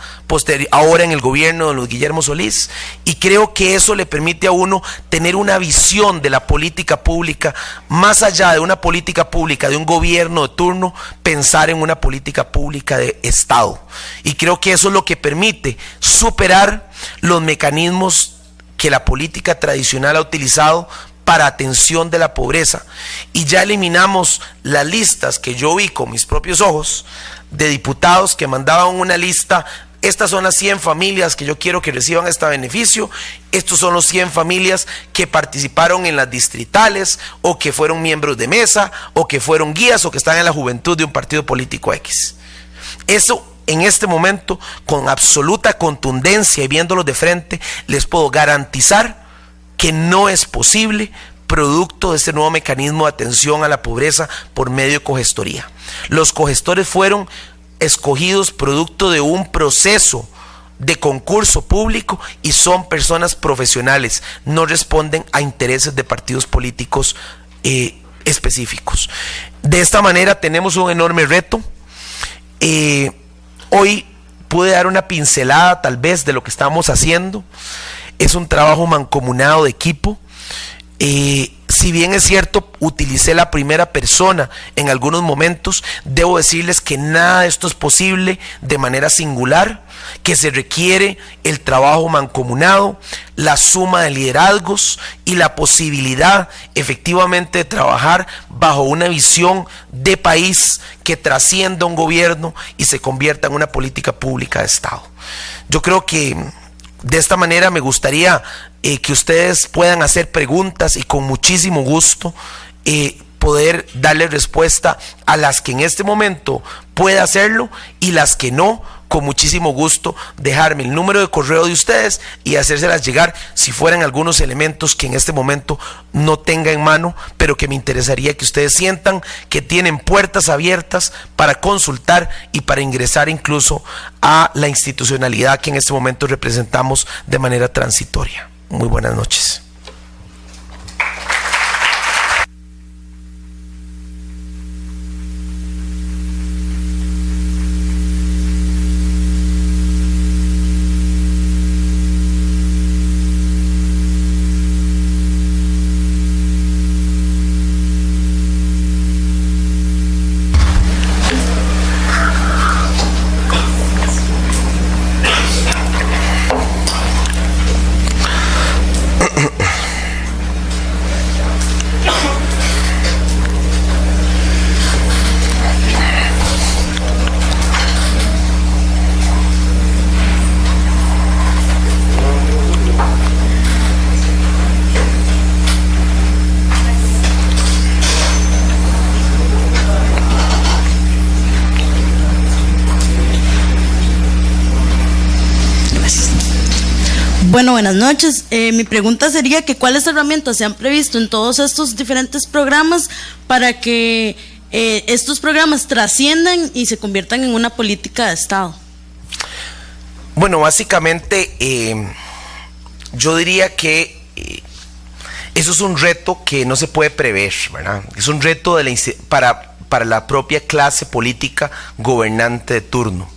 S3: ahora en el gobierno de Luis Guillermo Solís, y creo que eso le permite a uno tener una visión de la política pública, más allá de una política pública de un gobierno de turno, pensar en una política pública de Estado. Y creo que eso es lo que permite superar los mecanismos que la política tradicional ha utilizado para atención de la pobreza, y ya eliminamos las listas que yo vi con mis propios ojos de diputados que mandaban una lista: estas son las 100 familias que yo quiero que reciban este beneficio, estos son los 100 familias que participaron en las distritales o que fueron miembros de mesa o que fueron guías o que están en la juventud de un partido político X. Eso en este momento, con absoluta contundencia y viéndolos de frente, les puedo garantizar que no es posible, producto de este nuevo mecanismo de atención a la pobreza por medio de cogestoría. Los cogestores fueron escogidos producto de un proceso de concurso público y son personas profesionales, no responden a intereses de partidos políticos específicos. De esta manera tenemos un enorme reto. Hoy pude dar una pincelada tal vez de lo que estamos haciendo. Es un trabajo mancomunado de equipo. Si bien es cierto, utilicé la primera persona en algunos momentos, debo decirles que nada de esto es posible de manera singular, que se requiere el trabajo mancomunado, la suma de liderazgos y la posibilidad efectivamente de trabajar bajo una visión de país que trascienda un gobierno y se convierta en una política pública de Estado. Yo creo que de esta manera me gustaría que ustedes puedan hacer preguntas y con muchísimo gusto poder darle respuesta a las que en este momento pueda hacerlo, y las que no, con muchísimo gusto dejarme el número de correo de ustedes y hacérselas llegar si fueran algunos elementos que en este momento no tenga en mano, pero que me interesaría que ustedes sientan que tienen puertas abiertas para consultar y para ingresar incluso a la institucionalidad que en este momento representamos de manera transitoria. Muy buenas noches.
S4: Bueno, buenas noches. Mi pregunta sería que ¿cuáles herramientas se han previsto en todos estos diferentes programas para que estos programas trasciendan y se conviertan en una política de Estado?
S3: Bueno, básicamente yo diría que eso es un reto que no se puede prever, ¿verdad? Es un reto para la propia clase política gobernante de turno.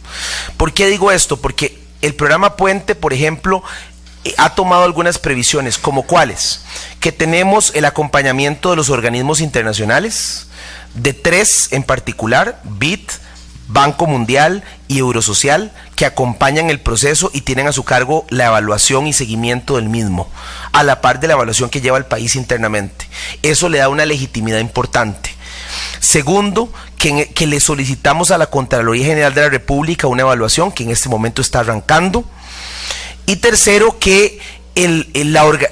S3: ¿Por qué digo esto? Porque el programa Puente, por ejemplo, ha tomado algunas previsiones, como cuáles, que tenemos el acompañamiento de los organismos internacionales, de 3 en particular, BID, Banco Mundial y Eurosocial, que acompañan el proceso y tienen a su cargo la evaluación y seguimiento del mismo, a la par de la evaluación que lleva el país internamente. Eso le da una legitimidad importante. Segundo, que le solicitamos a la Contraloría General de la República una evaluación que en este momento está arrancando. Y tercero, que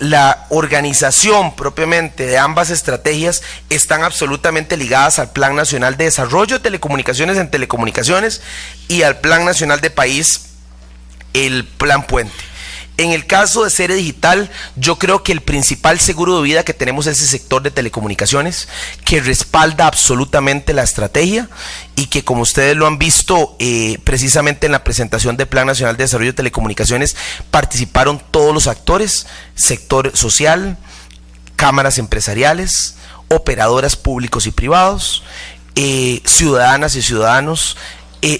S3: la organización propiamente de ambas estrategias están absolutamente ligadas al Plan Nacional de Desarrollo de Telecomunicaciones en Telecomunicaciones y al Plan Nacional de País, el Plan Puente. En el caso de Sere Digital, yo creo que el principal seguro de vida que tenemos es el sector de telecomunicaciones, que respalda absolutamente la estrategia y que, como ustedes lo han visto precisamente en la presentación del Plan Nacional de Desarrollo de Telecomunicaciones, participaron todos los actores, sector social, cámaras empresariales, operadoras públicos y privados, ciudadanas y ciudadanos.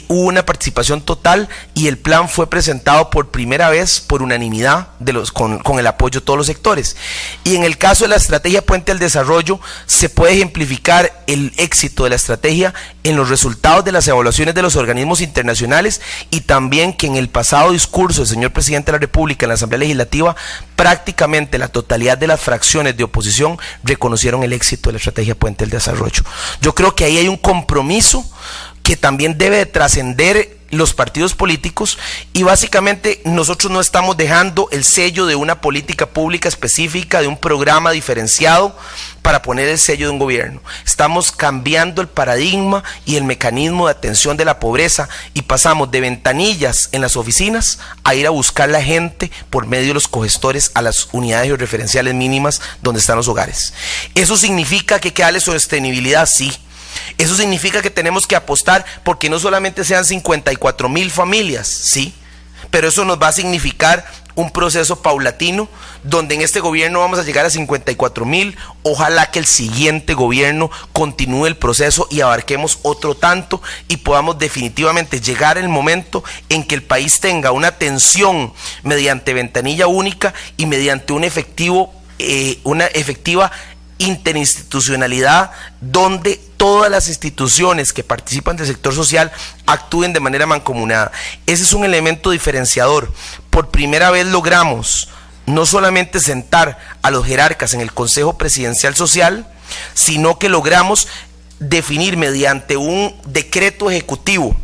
S3: Hubo una participación total y el plan fue presentado por primera vez por unanimidad con el apoyo de todos los sectores. Y en el caso de la estrategia Puente al Desarrollo, se puede ejemplificar el éxito de la estrategia en los resultados de las evaluaciones de los organismos internacionales, y también que en el pasado discurso del señor presidente de la República en la Asamblea Legislativa, prácticamente la totalidad de las fracciones de oposición reconocieron el éxito de la estrategia Puente al Desarrollo. Yo creo que ahí hay un compromiso que también debe de trascender los partidos políticos, y básicamente nosotros no estamos dejando el sello de una política pública específica, de un programa diferenciado para poner el sello de un gobierno. Estamos cambiando el paradigma y el mecanismo de atención de la pobreza, y pasamos de ventanillas en las oficinas a ir a buscar la gente por medio de los cogestores a las unidades georreferenciales mínimas donde están los hogares. Eso significa que hay que darle sostenibilidad, sí. Eso significa que tenemos que apostar porque no solamente sean 54,000 familias, sí, pero eso nos va a significar un proceso paulatino donde en este gobierno vamos a llegar a 54,000. Ojalá que el siguiente gobierno continúe el proceso y abarquemos otro tanto y podamos definitivamente llegar el momento en que el país tenga una atención mediante ventanilla única y mediante una efectiva interinstitucionalidad, donde todas las instituciones que participan del sector social actúen de manera mancomunada. Ese es un elemento diferenciador. Por primera vez logramos no solamente sentar a los jerarcas en el Consejo Presidencial Social, sino que logramos definir mediante un decreto ejecutivo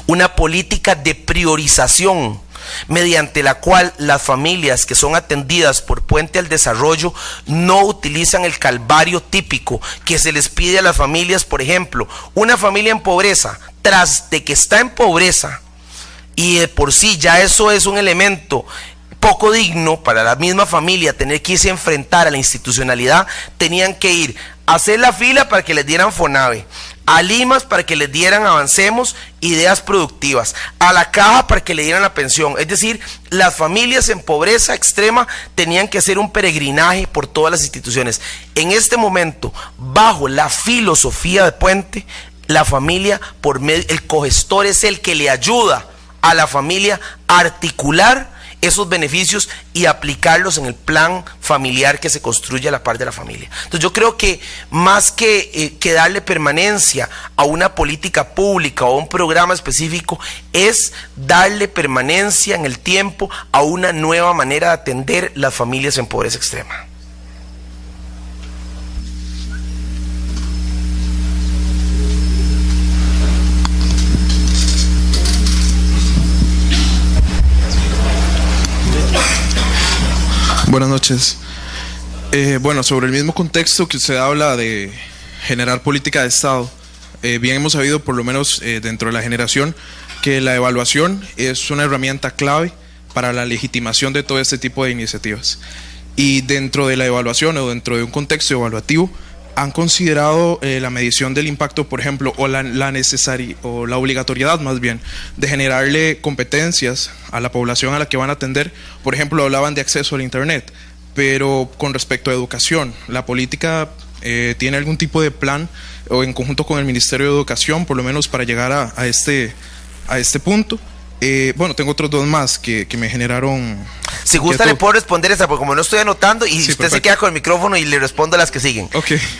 S3: una política de priorización, mediante la cual las familias que son atendidas por Puente al Desarrollo no utilizan el calvario típico que se les pide a las familias. Por ejemplo, una familia en pobreza, tras de que está en pobreza, y de por sí ya eso es un elemento poco digno para la misma familia, tener que irse a enfrentar a la institucionalidad, tenían que ir a hacer la fila para que les dieran FONAVE, a Limas para que les dieran Avancemos, Ideas Productivas, a la Caja para que le dieran la pensión. Es decir, las familias en pobreza extrema tenían que hacer un peregrinaje por todas las instituciones. En este momento, bajo la filosofía de Puente, la familia, por medio, el cogestor es el que le ayuda a la familia a articular esos beneficios y aplicarlos en el plan familiar que se construye a la par de la familia. Entonces yo creo que más que darle permanencia a una política pública o a un programa específico, es darle permanencia en el tiempo a una nueva manera de atender las familias en pobreza extrema.
S5: Buenas noches. Bueno, sobre el mismo contexto que usted habla de generar política de Estado, bien hemos sabido, por lo menos dentro de la generación, que la evaluación es una herramienta clave para la legitimación de todo este tipo de iniciativas. Y dentro de la evaluación o dentro de un contexto evaluativo ¿han considerado la medición del impacto, por ejemplo, o la obligatoriedad más bien, de generarle competencias a la población a la que van a atender? Por ejemplo, hablaban de acceso al Internet, pero con respecto a educación, ¿la política tiene algún tipo de plan o en conjunto con el Ministerio de Educación, por lo menos para llegar a este punto? Bueno, tengo otros dos más que me generaron...
S3: Si gusta le puedo responder esa, porque como no estoy anotando, y
S5: sí,
S3: usted
S5: perfecto.
S3: se queda con el micrófono y le respondo a las que siguen.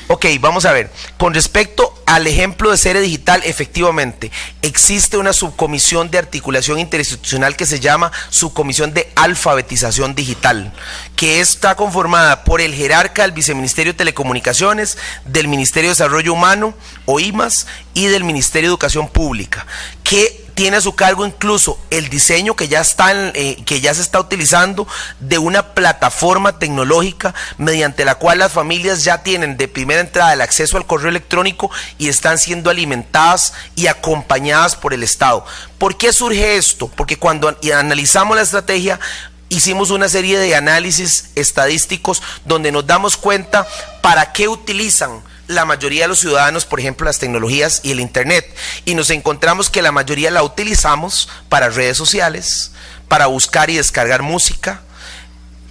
S3: Ok, vamos a ver. Con respecto al ejemplo de Sede Digital, efectivamente, existe una subcomisión de articulación interinstitucional que se llama Subcomisión de Alfabetización Digital, que está conformada por el jerarca del Viceministerio de Telecomunicaciones, del Ministerio de Desarrollo Humano, o IMAS, y del Ministerio de Educación Pública, que tiene a su cargo incluso el diseño que ya se está utilizando de una plataforma tecnológica mediante la cual las familias ya tienen de primera entrada el acceso al correo electrónico y están siendo alimentadas y acompañadas por el Estado. ¿Por qué surge esto? Porque cuando analizamos la estrategia, hicimos una serie de análisis estadísticos donde nos damos cuenta para qué utilizan la mayoría de los ciudadanos, por ejemplo, las tecnologías y el Internet, y nos encontramos que la mayoría la utilizamos para redes sociales, para buscar y descargar música,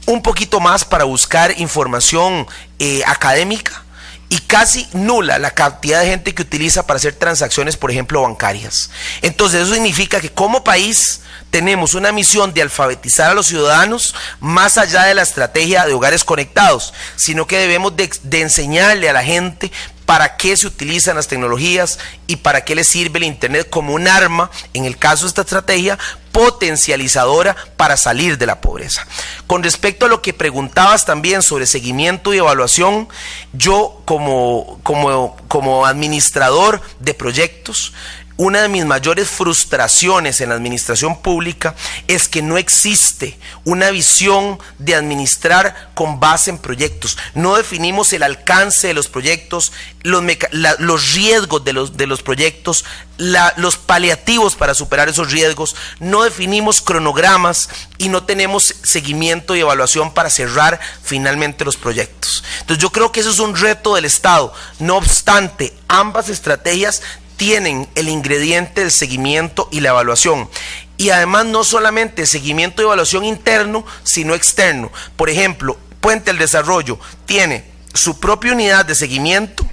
S3: un poquito más para buscar información académica, y casi nula la cantidad de gente que utiliza para hacer transacciones, por ejemplo, bancarias. Entonces eso significa que como país tenemos una misión de alfabetizar a los ciudadanos más allá de la estrategia de hogares conectados, sino que debemos de enseñarle a la gente para qué se utilizan las tecnologías y para qué les sirve el Internet como un arma, en el caso de esta estrategia, potencializadora para salir de la pobreza. Con respecto a lo que preguntabas también sobre seguimiento y evaluación, yo como administrador de proyectos, una de mis mayores frustraciones en la administración pública es que no existe una visión de administrar con base en proyectos. No definimos el alcance de los proyectos, los riesgos de los proyectos, los paliativos para superar esos riesgos, no definimos cronogramas y no tenemos seguimiento y evaluación para cerrar finalmente los proyectos. Entonces yo creo que eso es un reto del Estado. No obstante, ambas estrategias tienen el ingrediente del seguimiento y la evaluación. Y además no solamente seguimiento y evaluación interno, sino externo. Por ejemplo, Puente al Desarrollo tiene su propia unidad de seguimiento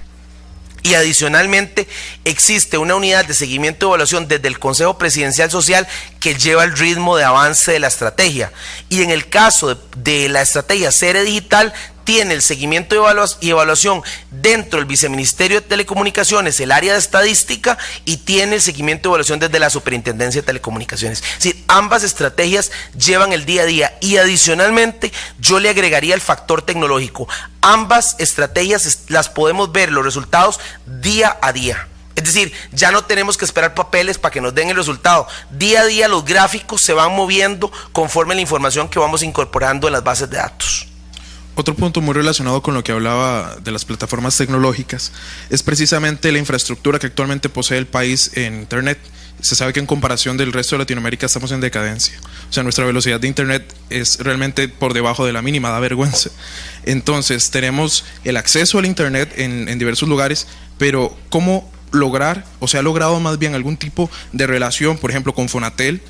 S3: y adicionalmente existe una unidad de seguimiento y evaluación desde el Consejo Presidencial Social que lleva el ritmo de avance de la estrategia. Y en el caso de la estrategia Sede Digital, tiene el seguimiento y evaluación dentro del Viceministerio de Telecomunicaciones, el área de estadística, y tiene el seguimiento y evaluación desde la Superintendencia de Telecomunicaciones. Es decir, ambas estrategias llevan el día a día y adicionalmente yo le agregaría el factor tecnológico. Ambas estrategias las podemos ver los resultados día a día. Es decir, ya no tenemos que esperar papeles para que nos den el resultado. Día a día los gráficos se van moviendo conforme la información que vamos incorporando en las bases de datos.
S5: Otro punto muy relacionado con lo que hablaba de las plataformas tecnológicas es precisamente la infraestructura que actualmente posee el país en Internet. Se sabe que en comparación del resto de Latinoamérica estamos en decadencia. O sea, nuestra velocidad de Internet es realmente por debajo de la mínima, da vergüenza. Entonces, tenemos el acceso al Internet en diversos lugares, pero ¿cómo lograr, o se ha logrado más bien algún tipo de relación, por ejemplo, con Fonatel,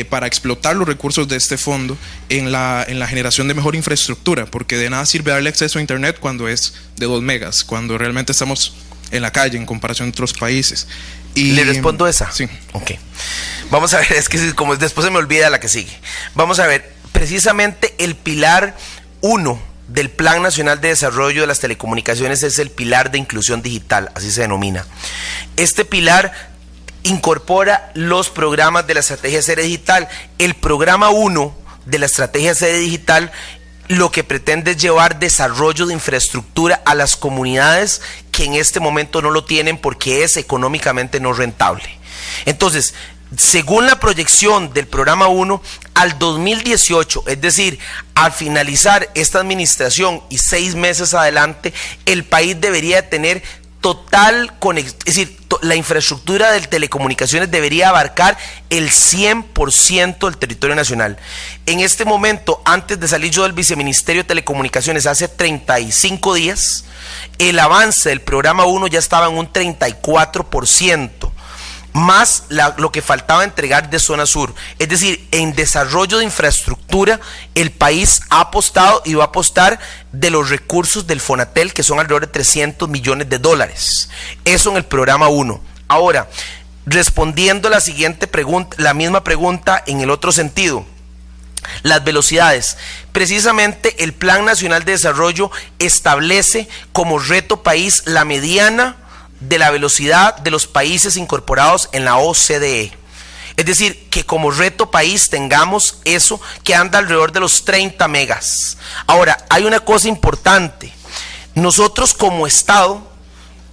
S5: para explotar los recursos de este fondo en la generación de mejor infraestructura? Porque de nada sirve darle acceso a Internet cuando es de 2 megas, cuando realmente estamos en la calle en comparación a otros países. Y
S3: ¿le respondo esa?
S5: Sí.
S3: Ok. Vamos a ver, es que como después se me olvida la que sigue. Vamos a ver, precisamente el pilar 1 del Plan Nacional de Desarrollo de las Telecomunicaciones es el pilar de inclusión digital, así se denomina. Este pilar incorpora los programas de la estrategia Sede Digital. El programa 1 de la estrategia Sede Digital lo que pretende es llevar desarrollo de infraestructura a las comunidades que en este momento no lo tienen porque es económicamente no rentable. Entonces, según la proyección del programa 1, al 2018, es decir, al finalizar esta administración y 6 meses adelante, el país debería tener la infraestructura de telecomunicaciones debería abarcar el 100% del territorio nacional. En este momento, antes de salir yo del Viceministerio de Telecomunicaciones hace 35 días, el avance del programa 1 ya estaba en un 34%. Más lo que faltaba entregar de zona sur. Es decir, en desarrollo de infraestructura, el país ha apostado y va a apostar de los recursos del Fonatel, que son alrededor de 300 millones de dólares. Eso en el programa 1. Ahora, respondiendo a la siguiente pregunta, la misma pregunta en el otro sentido. Las velocidades. Precisamente el Plan Nacional de Desarrollo establece como reto país la mediana de la velocidad de los países incorporados en la OCDE. Es decir, que como reto país tengamos eso que anda alrededor de los 30 megas. Ahora, hay una cosa importante. Nosotros como Estado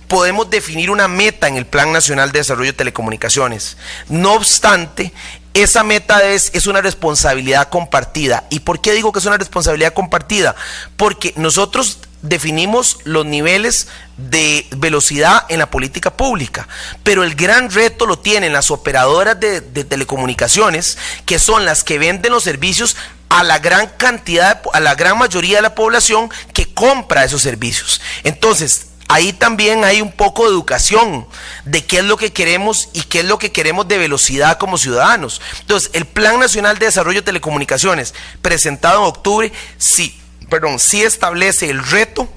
S3: podemos definir una meta en el Plan Nacional de Desarrollo de Telecomunicaciones. No obstante, esa meta es una responsabilidad compartida. ¿Y por qué digo que es una responsabilidad compartida? Porque nosotros definimos los niveles de velocidad en la política pública, pero el gran reto lo tienen las operadoras de telecomunicaciones, que son las que venden los servicios a la gran cantidad, a la gran mayoría de la población que compra esos servicios. Entonces, ahí también hay un poco de educación de qué es lo que queremos y qué es lo que queremos de velocidad como ciudadanos. Entonces, el Plan Nacional de Desarrollo de Telecomunicaciones, presentado en octubre, sí establece el reto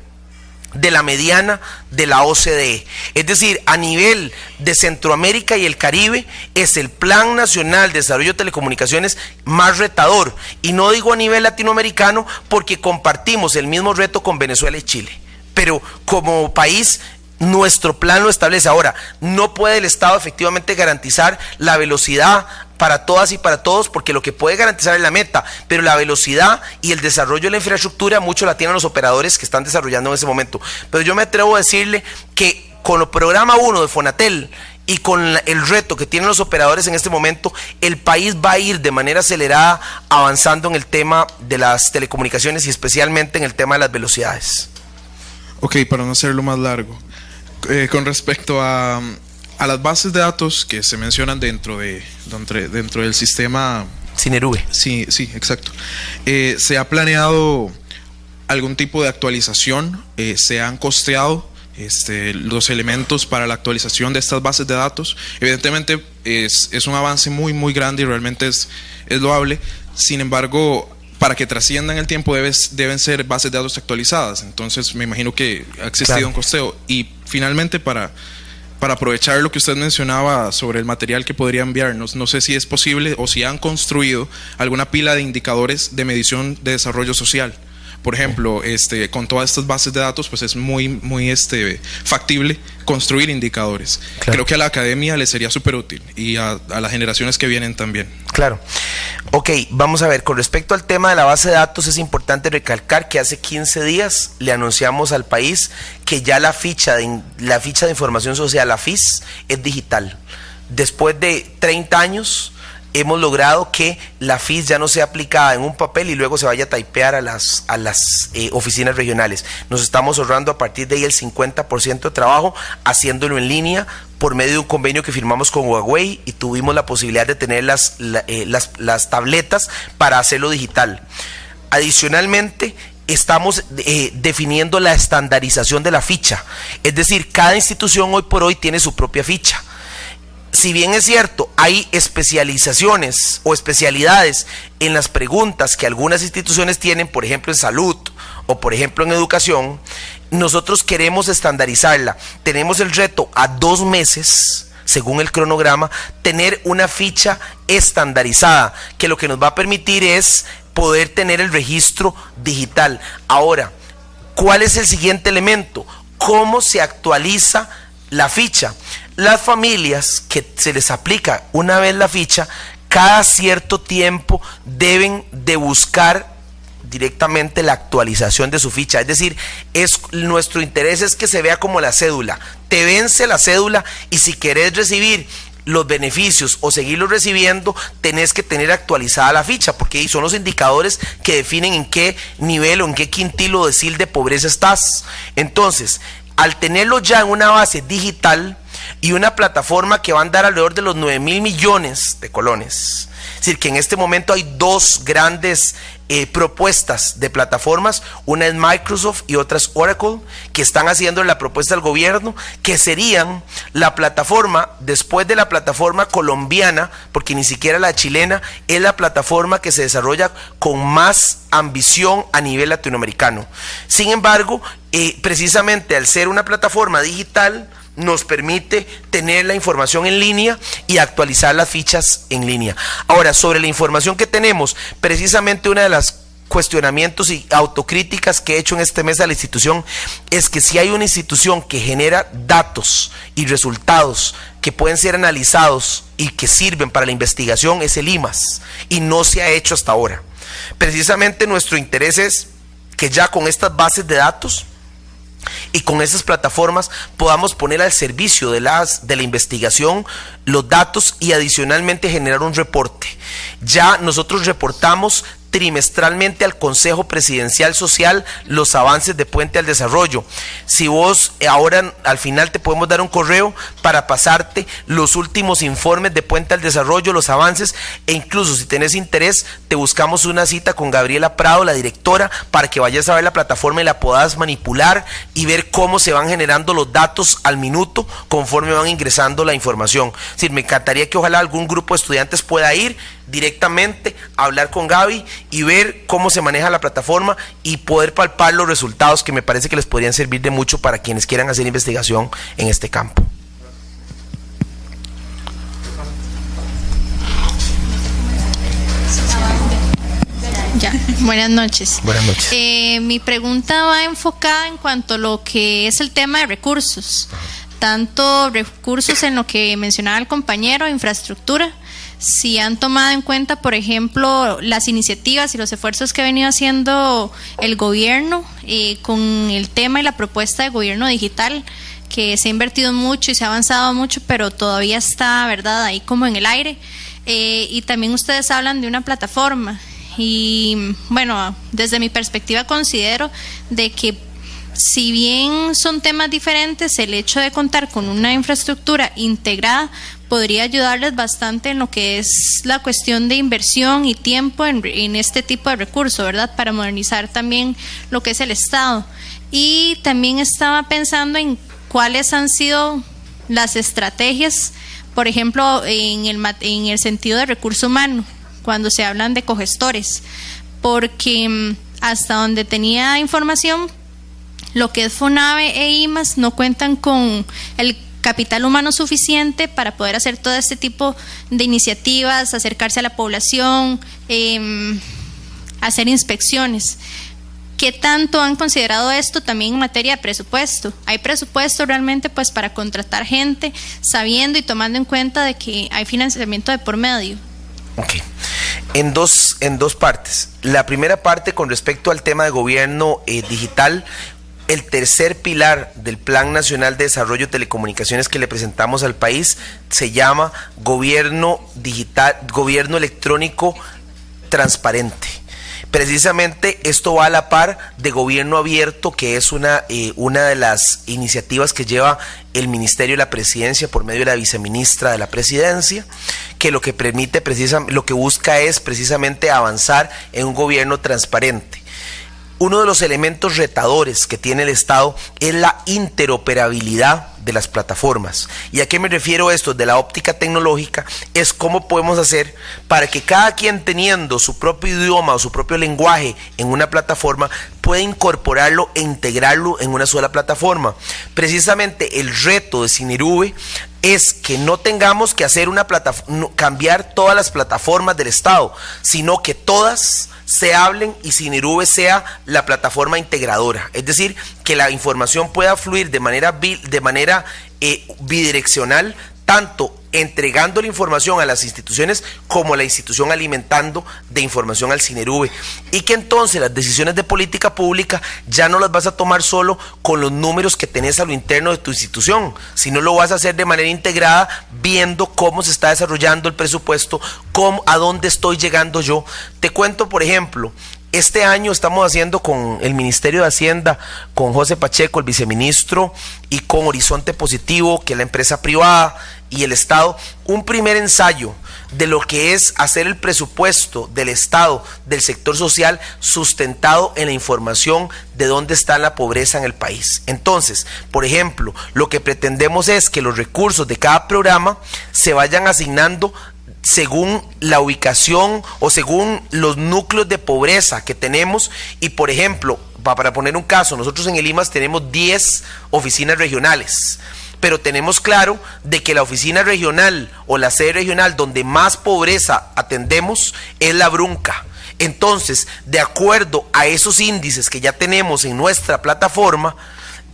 S3: de la mediana de la OCDE. Es decir, a nivel de Centroamérica y el Caribe, es el Plan Nacional de Desarrollo de Telecomunicaciones más retador. Y no digo a nivel latinoamericano porque compartimos el mismo reto con Venezuela y Chile. Pero como país, nuestro plan lo establece. Ahora, no puede el Estado efectivamente garantizar la velocidad para todas y para todos, porque lo que puede garantizar es la meta, pero la velocidad y el desarrollo de la infraestructura mucho la tienen los operadores que están desarrollando en ese momento. Pero yo me atrevo a decirle que con el programa 1 de Fonatel y con el reto que tienen los operadores en este momento, el país va a ir de manera acelerada avanzando en el tema de las telecomunicaciones y especialmente en el tema de las velocidades.
S5: Ok, para no hacerlo más largo, con respecto a las bases de datos que se mencionan dentro del sistema
S3: Cinerube.
S5: Sí, exacto. ¿Se ha planeado algún tipo de actualización? ¿Se han costeado los elementos para la actualización de estas bases de datos? Evidentemente es un avance muy, muy grande y realmente es loable. Sin embargo, para que trasciendan el tiempo deben ser bases de datos actualizadas. Entonces me imagino que ha existido un costeo. Y finalmente, para aprovechar lo que usted mencionaba sobre el material que podría enviarnos, no sé si es posible o si han construido alguna pila de indicadores de medición de desarrollo social. Por ejemplo, con todas estas bases de datos, pues es muy factible construir indicadores. Claro. Creo que a la academia le sería súper útil y a las generaciones que vienen también.
S3: Claro. Ok, vamos a ver, con respecto al tema de la base de datos, es importante recalcar que hace 15 días le anunciamos al país que ya la ficha de información social, la FIS, es digital. Después de 30 años, hemos logrado que la FIS ya no sea aplicada en un papel y luego se vaya a typear a las oficinas regionales. Nos estamos ahorrando a partir de ahí el 50% de trabajo, haciéndolo en línea por medio de un convenio que firmamos con Huawei y tuvimos la posibilidad de tener las tabletas para hacerlo digital. Adicionalmente, estamos definiendo la estandarización de la ficha. Es decir, cada institución hoy por hoy tiene su propia ficha. Si bien es cierto, hay especializaciones o especialidades en las preguntas que algunas instituciones tienen, por ejemplo en salud o por ejemplo en educación, nosotros queremos estandarizarla. Tenemos el reto a 2 meses, según el cronograma, tener una ficha estandarizada, que lo que nos va a permitir es poder tener el registro digital. Ahora, ¿cuál es el siguiente elemento? ¿Cómo se actualiza la ficha? Las familias que se les aplica una vez la ficha, cada cierto tiempo deben de buscar directamente la actualización de su ficha. Es decir, nuestro interés es que se vea como la cédula. Te vence la cédula y si querés recibir los beneficios o seguirlos recibiendo, tenés que tener actualizada la ficha, porque son los indicadores que definen en qué nivel o en qué quintilo o decil de pobreza estás. Entonces, al tenerlo ya en una base digital, y una plataforma que va a andar alrededor de los 9.000 millones de colones. Es decir, que en este momento hay dos grandes propuestas de plataformas, una es Microsoft y otra es Oracle, que están haciendo la propuesta al gobierno, que serían la plataforma, después de la plataforma colombiana, porque ni siquiera la chilena, es la plataforma que se desarrolla con más ambición a nivel latinoamericano. Sin embargo, precisamente al ser una plataforma digital, nos permite tener la información en línea y actualizar las fichas en línea. Ahora, sobre la información que tenemos, precisamente una de las cuestionamientos y autocríticas que he hecho en este mes a la institución es que si hay una institución que genera datos y resultados que pueden ser analizados y que sirven para la investigación, es el IMAS, y no se ha hecho hasta ahora. Precisamente nuestro interés es que ya con estas bases de datos y con esas plataformas podamos poner al servicio de la investigación los datos y adicionalmente generar un reporte. Ya nosotros reportamos trimestralmente al Consejo Presidencial Social los avances de Puente al Desarrollo. Si vos ahora al final te podemos dar un correo para pasarte los últimos informes de Puente al Desarrollo, los avances, e incluso si tenés interés te buscamos una cita con Gabriela Prado, la directora, para que vayas a ver la plataforma y la puedas manipular y ver cómo se van generando los datos al minuto conforme van ingresando la información. Es decir, me encantaría que ojalá algún grupo de estudiantes pueda ir directamente a hablar con Gaby y ver cómo se maneja la plataforma y poder palpar los resultados que me parece que les podrían servir de mucho para quienes quieran hacer investigación en este campo.
S6: Ya, buenas noches.
S3: Buenas noches.
S6: Mi pregunta va enfocada en cuanto a lo que es el tema de recursos, tanto recursos en lo que mencionaba el compañero, infraestructura, si han tomado en cuenta, por ejemplo, las iniciativas y los esfuerzos que ha venido haciendo el gobierno con el tema y la propuesta de gobierno digital, que se ha invertido mucho y se ha avanzado mucho, pero todavía está, ¿verdad?, ahí como en el aire. Y también ustedes hablan de una plataforma y, bueno, desde mi perspectiva considero de que si bien son temas diferentes, el hecho de contar con una infraestructura integrada podría ayudarles bastante en lo que es la cuestión de inversión y tiempo en este tipo de recursos, ¿verdad?, para modernizar también lo que es el Estado. Y también estaba pensando en cuáles han sido las estrategias, por ejemplo, en el sentido de recurso humano, cuando se hablan de cogestores, porque hasta donde tenía información, lo que es FONAVE e IMAS no cuentan con el capital humano suficiente para poder hacer todo este tipo de iniciativas, acercarse a la población, hacer inspecciones. ¿Qué tanto han considerado esto también en materia de presupuesto? ¿Hay presupuesto realmente pues para contratar gente, sabiendo y tomando en cuenta de que hay financiamiento de por medio?
S3: Ok. En dos partes. La primera parte con respecto al tema de gobierno digital. El tercer pilar del Plan Nacional de Desarrollo de Telecomunicaciones que le presentamos al país se llama Gobierno Digital, Gobierno Electrónico Transparente. Precisamente esto va a la par de Gobierno Abierto, que es una de las iniciativas que lleva el Ministerio de la Presidencia por medio de la viceministra de la Presidencia, que lo que permite lo que busca es precisamente avanzar en un gobierno transparente. Uno de los elementos retadores que tiene el Estado es la interoperabilidad de las plataformas. ¿Y a qué me refiero esto? De la óptica tecnológica, es cómo podemos hacer para que cada quien, teniendo su propio idioma o su propio lenguaje en una plataforma, pueda incorporarlo e integrarlo en una sola plataforma. Precisamente el reto de Cinerube es que no tengamos que hacer cambiar todas las plataformas del Estado, sino que todas se hablen y Cinerube sea la plataforma integradora, es decir, que la información pueda fluir de manera bidireccional, tanto entregando la información a las instituciones como la institución alimentando de información al Cinerube, y que entonces las decisiones de política pública ya no las vas a tomar solo con los números que tenés a lo interno de tu institución, sino lo vas a hacer de manera integrada, viendo cómo se está desarrollando el presupuesto, a dónde estoy llegando yo. Te cuento, por ejemplo, Este año estamos haciendo con el Ministerio de Hacienda, con José Pacheco, el viceministro, y con Horizonte Positivo, que es la empresa privada, y el Estado, un primer ensayo de lo que es hacer el presupuesto del Estado, del sector social, sustentado en la información de dónde está la pobreza en el país. Entonces, por ejemplo, lo que pretendemos es que los recursos de cada programa se vayan asignando según la ubicación o según los núcleos de pobreza que tenemos. Y por ejemplo, para poner un caso, nosotros en el IMAS tenemos 10 oficinas regionales, pero tenemos claro de que la oficina regional o la sede regional donde más pobreza atendemos es la Brunca. Entonces, de acuerdo a esos índices que ya tenemos en nuestra plataforma,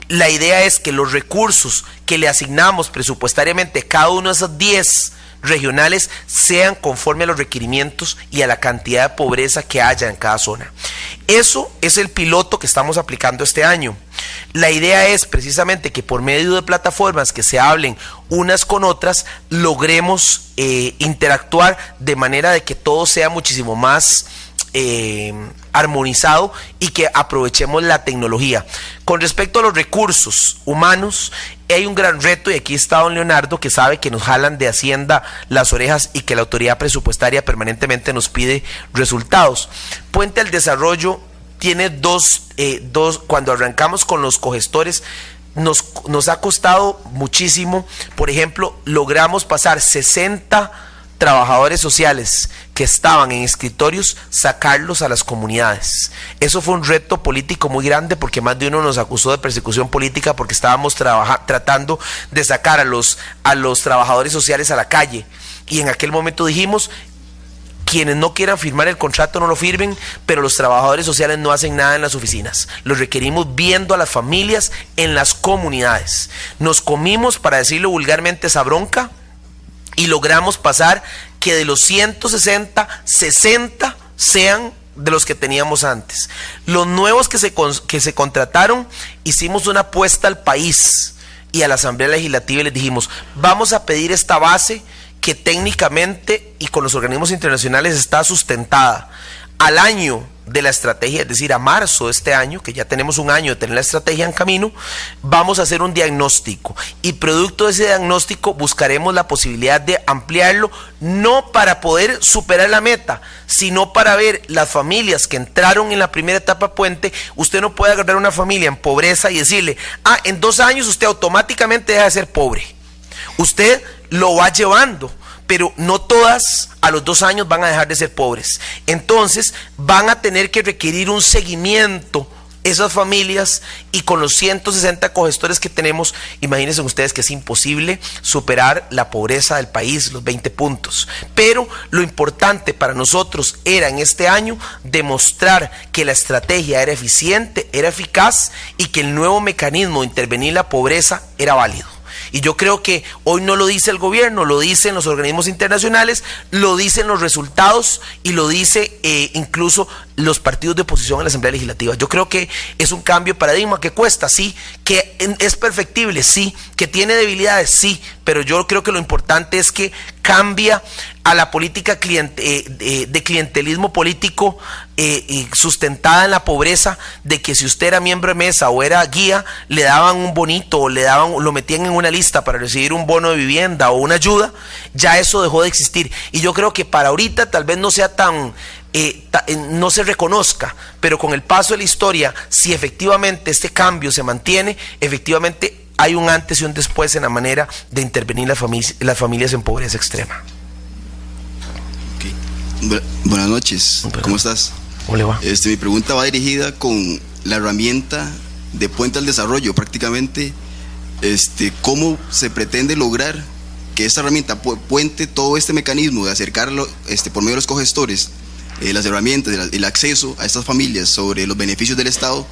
S3: la idea es que los recursos que le asignamos presupuestariamente a cada uno de esos 10 regionales sean conforme a los requerimientos y a la cantidad de pobreza que haya en cada zona. Eso es el piloto que estamos aplicando este año. La idea es precisamente que por medio de plataformas que se hablen unas con otras, logremos interactuar de manera de que todo sea muchísimo más armonizado y que aprovechemos la tecnología. Con respecto a los recursos humanos, hay un gran reto, y aquí está don Leonardo, que sabe que nos jalan de Hacienda las orejas y que la autoridad presupuestaria permanentemente nos pide resultados. Puente al Desarrollo tiene dos, cuando arrancamos con los cogestores, nos ha costado muchísimo. Por ejemplo, logramos pasar 60 trabajadores sociales que estaban en escritorios, sacarlos a las comunidades. Eso fue un reto político muy grande, porque más de uno nos acusó de persecución política porque estábamos tratando de sacar a los trabajadores sociales a la calle, y en aquel momento dijimos: quienes no quieran firmar el contrato no lo firmen, pero los trabajadores sociales no hacen nada en las oficinas. Los requerimos viendo a las familias en las comunidades. Nos comimos, para decirlo vulgarmente, esa bronca, y logramos pasar que de los 160, 60 sean de los que teníamos antes. Los nuevos que se contrataron, hicimos una apuesta al país y a la Asamblea Legislativa y les dijimos: vamos a pedir esta base que técnicamente y con los organismos internacionales está sustentada. Al año de la estrategia, es decir, a marzo de este año, que ya tenemos un año de tener la estrategia en camino, vamos a hacer un diagnóstico, y producto de ese diagnóstico buscaremos la posibilidad de ampliarlo, no para poder superar la meta, sino para ver las familias que entraron en la primera etapa puente. Usted no puede agarrar una familia en pobreza y decirle: en 2 años usted automáticamente deja de ser pobre. Usted lo va llevando, pero no todas a los 2 años van a dejar de ser pobres. Entonces van a tener que requerir un seguimiento esas familias, y con los 160 cogestores que tenemos, imagínense ustedes que es imposible superar la pobreza del país, los 20 puntos. Pero lo importante para nosotros era en este año demostrar que la estrategia era eficiente, era eficaz, y que el nuevo mecanismo de intervenir la pobreza era válido. Y yo creo que hoy no lo dice el gobierno, lo dicen los organismos internacionales, lo dicen los resultados, y lo dice incluso los partidos de oposición en la Asamblea Legislativa. Yo creo que es un cambio de paradigma que cuesta, sí, que es perfectible, sí, que tiene debilidades, sí, pero yo creo que lo importante es que cambia a la política de clientelismo político sustentada en la pobreza, de que si usted era miembro de mesa o era guía, le daban un bonito, o lo metían en una lista para recibir un bono de vivienda o una ayuda. Ya eso dejó de existir, y yo creo que para ahorita tal vez no sea tan no se reconozca, pero con el paso de la historia, si efectivamente este cambio se mantiene, efectivamente hay un antes y un después en la manera de intervenir las familias en pobreza extrema.
S7: Okay. Buenas noches, ¿cómo estás?
S3: ¿Cómo le va?
S7: Mi pregunta va dirigida con la herramienta de Puente al Desarrollo. Prácticamente, ¿cómo se pretende lograr que esta herramienta puente todo este mecanismo de acercarlo por medio de los cogestores, las herramientas, el acceso a estas familias sobre los beneficios del Estado?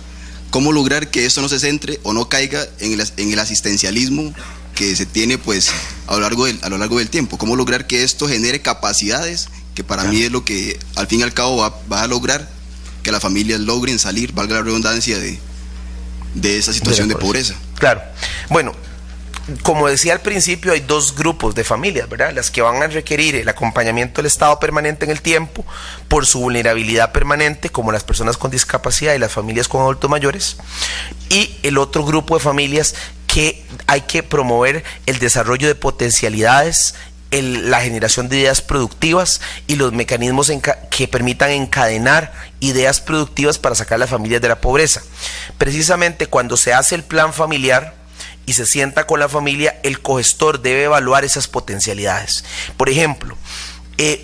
S7: ¿Cómo lograr que esto no se centre o no caiga en el asistencialismo que se tiene pues a lo largo del tiempo? ¿Cómo lograr que esto genere capacidades, que para mí es lo que al fin y al cabo va a lograr que las familias logren salir, valga la redundancia, de esa situación de pobreza?
S3: Claro. Bueno, como decía al principio, hay dos grupos de familias, ¿verdad? Las que van a requerir el acompañamiento del Estado permanente en el tiempo por su vulnerabilidad permanente, como las personas con discapacidad y las familias con adultos mayores, y el otro grupo de familias que hay que promover el desarrollo de potencialidades, la generación de ideas productivas y los mecanismos que permitan encadenar ideas productivas para sacar a las familias de la pobreza. Precisamente cuando se hace el plan familiar y se sienta con la familia, el cogestor debe evaluar esas potencialidades. Por ejemplo,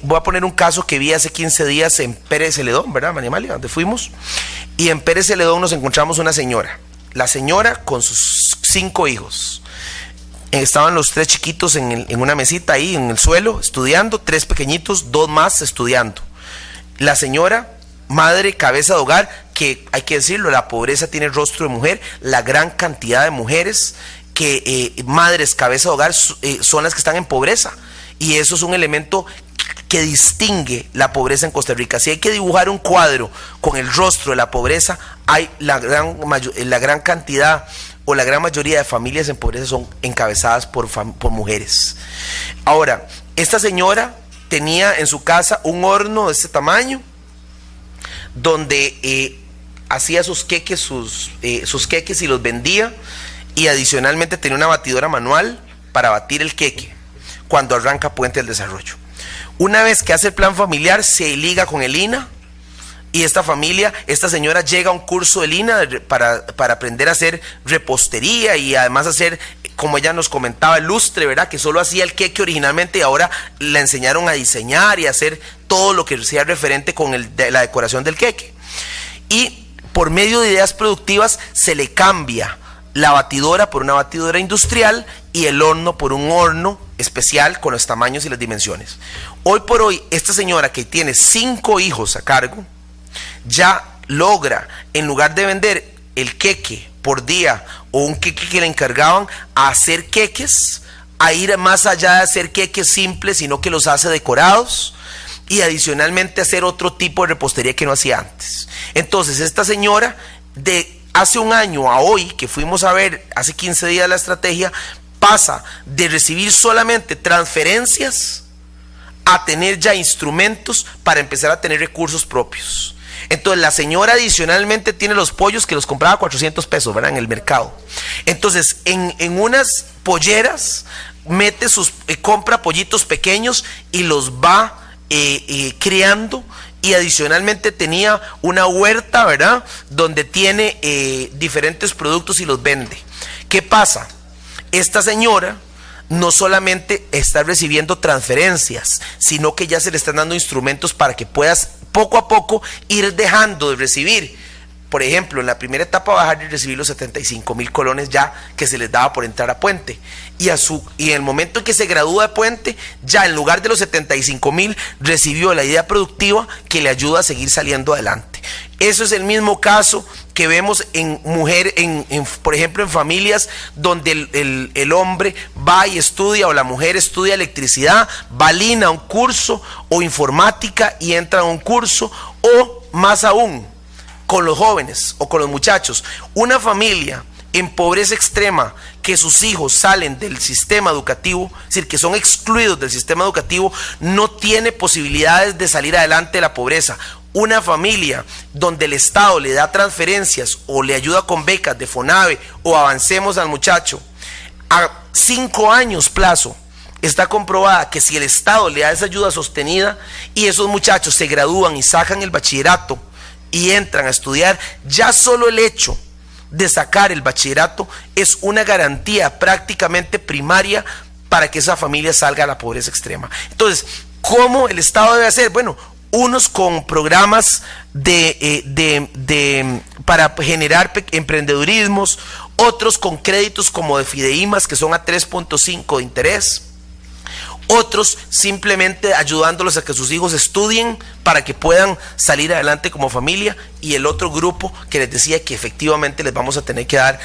S3: voy a poner un caso que vi hace 15 días en Pérez Celedón, ¿verdad, María Amalia? Donde fuimos, y en Pérez Celedón nos encontramos una señora, la señora con sus 5 hijos. Estaban los 3 chiquitos en una mesita ahí en el suelo estudiando, 3 pequeñitos, 2 más estudiando. La señora, madre, cabeza de hogar, que hay que decirlo, la pobreza tiene rostro de mujer, la gran cantidad de mujeres madres, cabeza de hogar, son las que están en pobreza, y eso es un elemento que distingue la pobreza en Costa Rica. Si hay que dibujar un cuadro con el rostro de la pobreza, hay la gran cantidad o la gran mayoría de familias en pobreza son encabezadas por mujeres. Ahora, esta señora tenía en su casa un horno de este tamaño, donde hacía sus queques y los vendía, y adicionalmente tenía una batidora manual para batir el queque cuando arranca Puente del Desarrollo. Una vez que hace el plan familiar, se liga con el INA, y esta señora llega a un curso del INA para aprender a hacer repostería y además hacer, como ella nos comentaba, el lustre, ¿verdad? Que solo hacía el queque originalmente, y ahora la enseñaron a diseñar y a hacer todo lo que sea referente con la decoración del queque. Y por medio de ideas productivas se le cambia la batidora por una batidora industrial y el horno por un horno especial con los tamaños y las dimensiones. Hoy por hoy, esta señora, que tiene 5 hijos a cargo, ya logra, en lugar de vender el queque por día o un queque que le encargaban, a hacer queques, a ir más allá de hacer queques simples, sino que los hace decorados, y adicionalmente hacer otro tipo de repostería que no hacía antes. Entonces esta señora, de hace un año a hoy, que fuimos a ver hace 15 días la estrategia, pasa de recibir solamente transferencias a tener ya instrumentos para empezar a tener recursos propios. Entonces la señora adicionalmente tiene los pollos que los compraba a 400 pesos, ¿verdad? En el mercado. Entonces en unas polleras compra pollitos pequeños y los va criando, y adicionalmente tenía una huerta, ¿verdad? Donde tiene diferentes productos y los vende. ¿Qué pasa? Esta señora no solamente está recibiendo transferencias, sino que ya se le están dando instrumentos para que puedas poco a poco ir dejando de recibir. Por ejemplo, en la primera etapa bajar de recibir los 75,000 colones ya que se les daba por entrar a Puente, y en el momento en que se gradúa de Puente, ya en lugar de los 75,000 recibió la idea productiva que le ayuda a seguir saliendo adelante. Eso es el mismo caso que vemos en por ejemplo, en familias donde el hombre va y estudia, o la mujer estudia electricidad, va a Lina a un curso, o informática y entra a un curso, o más aún, con los jóvenes o con los muchachos, una familia en pobreza extrema, que sus hijos salen del sistema educativo, es decir, que son excluidos del sistema educativo, no tiene posibilidades de salir adelante de la pobreza. Una familia donde el Estado le da transferencias o le ayuda con becas de FONAVE o Avancemos al Muchacho a 5 años plazo, está comprobada que si el Estado le da esa ayuda sostenida y esos muchachos se gradúan y sacan el bachillerato y entran a estudiar, ya solo el hecho de sacar el bachillerato es una garantía prácticamente primaria para que esa familia salga de la pobreza extrema. Entonces, ¿cómo el Estado debe hacer? Bueno, unos con programas para generar emprendedurismos, otros con créditos como de Fideimas, que son a 3.5 de interés, otros simplemente ayudándolos a que sus hijos estudien para que puedan salir adelante como familia, y el otro grupo que les decía que efectivamente les vamos a tener que dar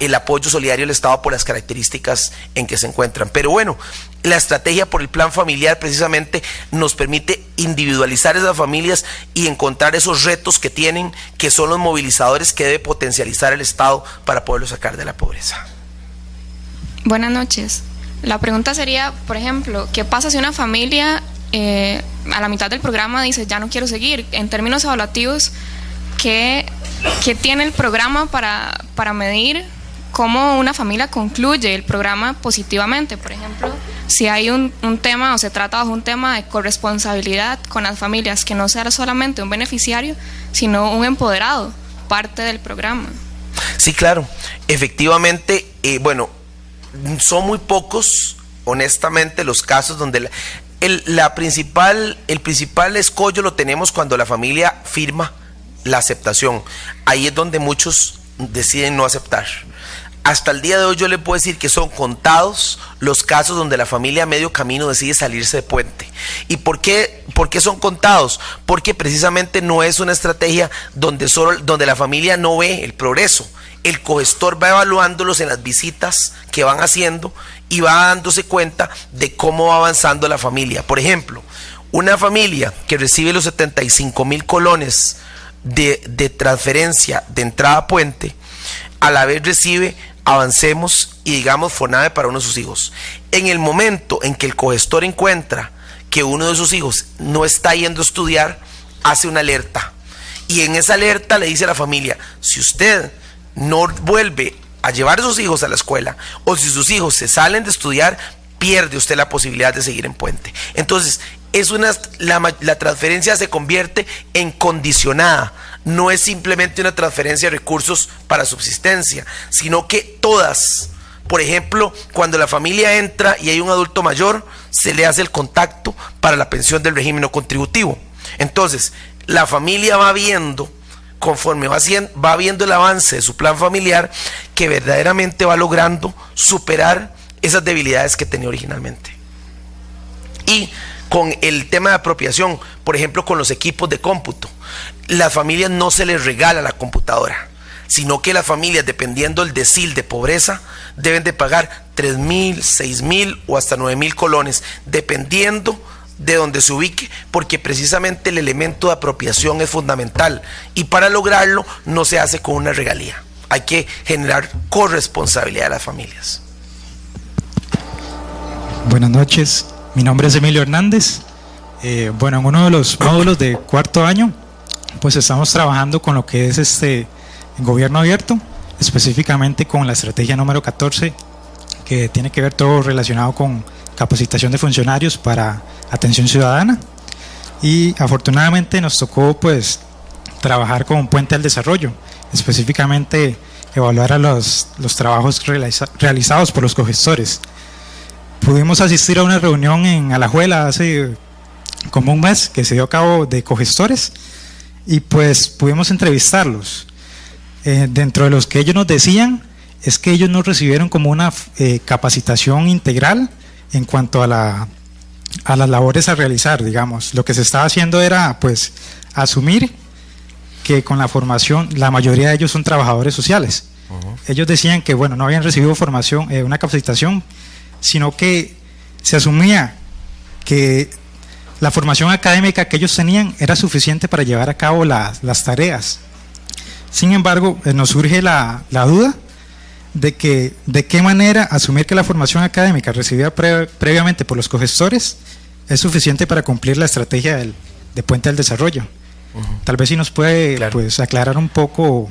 S3: el apoyo solidario del Estado por las características en que se encuentran. Pero bueno, la estrategia por el plan familiar precisamente nos permite individualizar esas familias y encontrar esos retos que tienen, que son los movilizadores que debe potencializar el Estado para poderlos sacar de la pobreza.
S8: Buenas noches. La pregunta sería, por ejemplo, ¿qué pasa si una familia a la mitad del programa dice ya no quiero seguir? En términos evaluativos, ¿qué tiene el programa para medir cómo una familia concluye el programa positivamente? Por ejemplo, si hay un tema o se trata bajo un tema de corresponsabilidad con las familias, que no sea solamente un beneficiario, sino un empoderado, parte del programa.
S3: Sí, claro, efectivamente, bueno, son muy pocos, honestamente, los casos donde el principal escollo lo tenemos cuando la familia firma la aceptación. Ahí es donde muchos deciden no aceptar. Hasta el día de hoy yo le puedo decir que son contados los casos donde la familia a medio camino decide salirse de puente. ¿Y por qué son contados? Porque precisamente no es una estrategia donde la familia no ve el progreso. El cogestor va evaluándolos en las visitas que van haciendo y va dándose cuenta de cómo va avanzando la familia. Por ejemplo, una familia que recibe los 75,000 colones de transferencia de entrada a puente, a la vez recibe Avancemos y digamos FONAVE para uno de sus hijos. En el momento en que el cogestor encuentra que uno de sus hijos no está yendo a estudiar, hace una alerta. Y en esa alerta le dice a la familia, si usted no vuelve a llevar a sus hijos a la escuela, o si sus hijos se salen de estudiar, pierde usted la posibilidad de seguir en puente. Entonces, la transferencia se convierte en condicionada. No es simplemente una transferencia de recursos para subsistencia, sino que todas, por ejemplo, cuando la familia entra y hay un adulto mayor, se le hace el contacto para la pensión del régimen no contributivo. Entonces, la familia va viendo, conforme va viendo el avance de su plan familiar, que verdaderamente va logrando superar esas debilidades que tenía originalmente. Y con el tema de apropiación, por ejemplo, con los equipos de cómputo, las familias no se les regala la computadora, sino que las familias, dependiendo del decil de pobreza, deben de pagar 3,000, 6,000 o hasta 9,000 colones, dependiendo de donde se ubique, porque precisamente el elemento de apropiación es fundamental y para lograrlo no se hace con una regalía, hay que generar corresponsabilidad de las familias.
S9: Buenas noches, mi nombre es Emilio Hernández. Bueno, en uno de los módulos de cuarto año, pues estamos trabajando con lo que es gobierno abierto, específicamente con la estrategia número 14, que tiene que ver todo relacionado con capacitación de funcionarios para atención ciudadana. Y afortunadamente nos tocó pues trabajar con Puente al Desarrollo, específicamente evaluar a los trabajos realizados por los cogestores. Pudimos asistir a una reunión en Alajuela hace como un mes que se dio a cabo de cogestores y pues pudimos entrevistarlos. Dentro de los que ellos nos decían es que ellos no recibieron como una capacitación integral en cuanto a las labores a realizar, digamos. Lo que se estaba haciendo era pues asumir que con la formación, la mayoría de ellos son trabajadores sociales. Ellos decían que bueno, no habían recibido formación, una capacitación, sino que se asumía que la formación académica que ellos tenían era suficiente para llevar a cabo las tareas. Sin embargo, nos surge la duda de qué manera asumir que la formación académica recibida previamente por los cogestores es suficiente para cumplir la estrategia de Puente al Desarrollo. Tal vez si nos puede pues aclarar un poco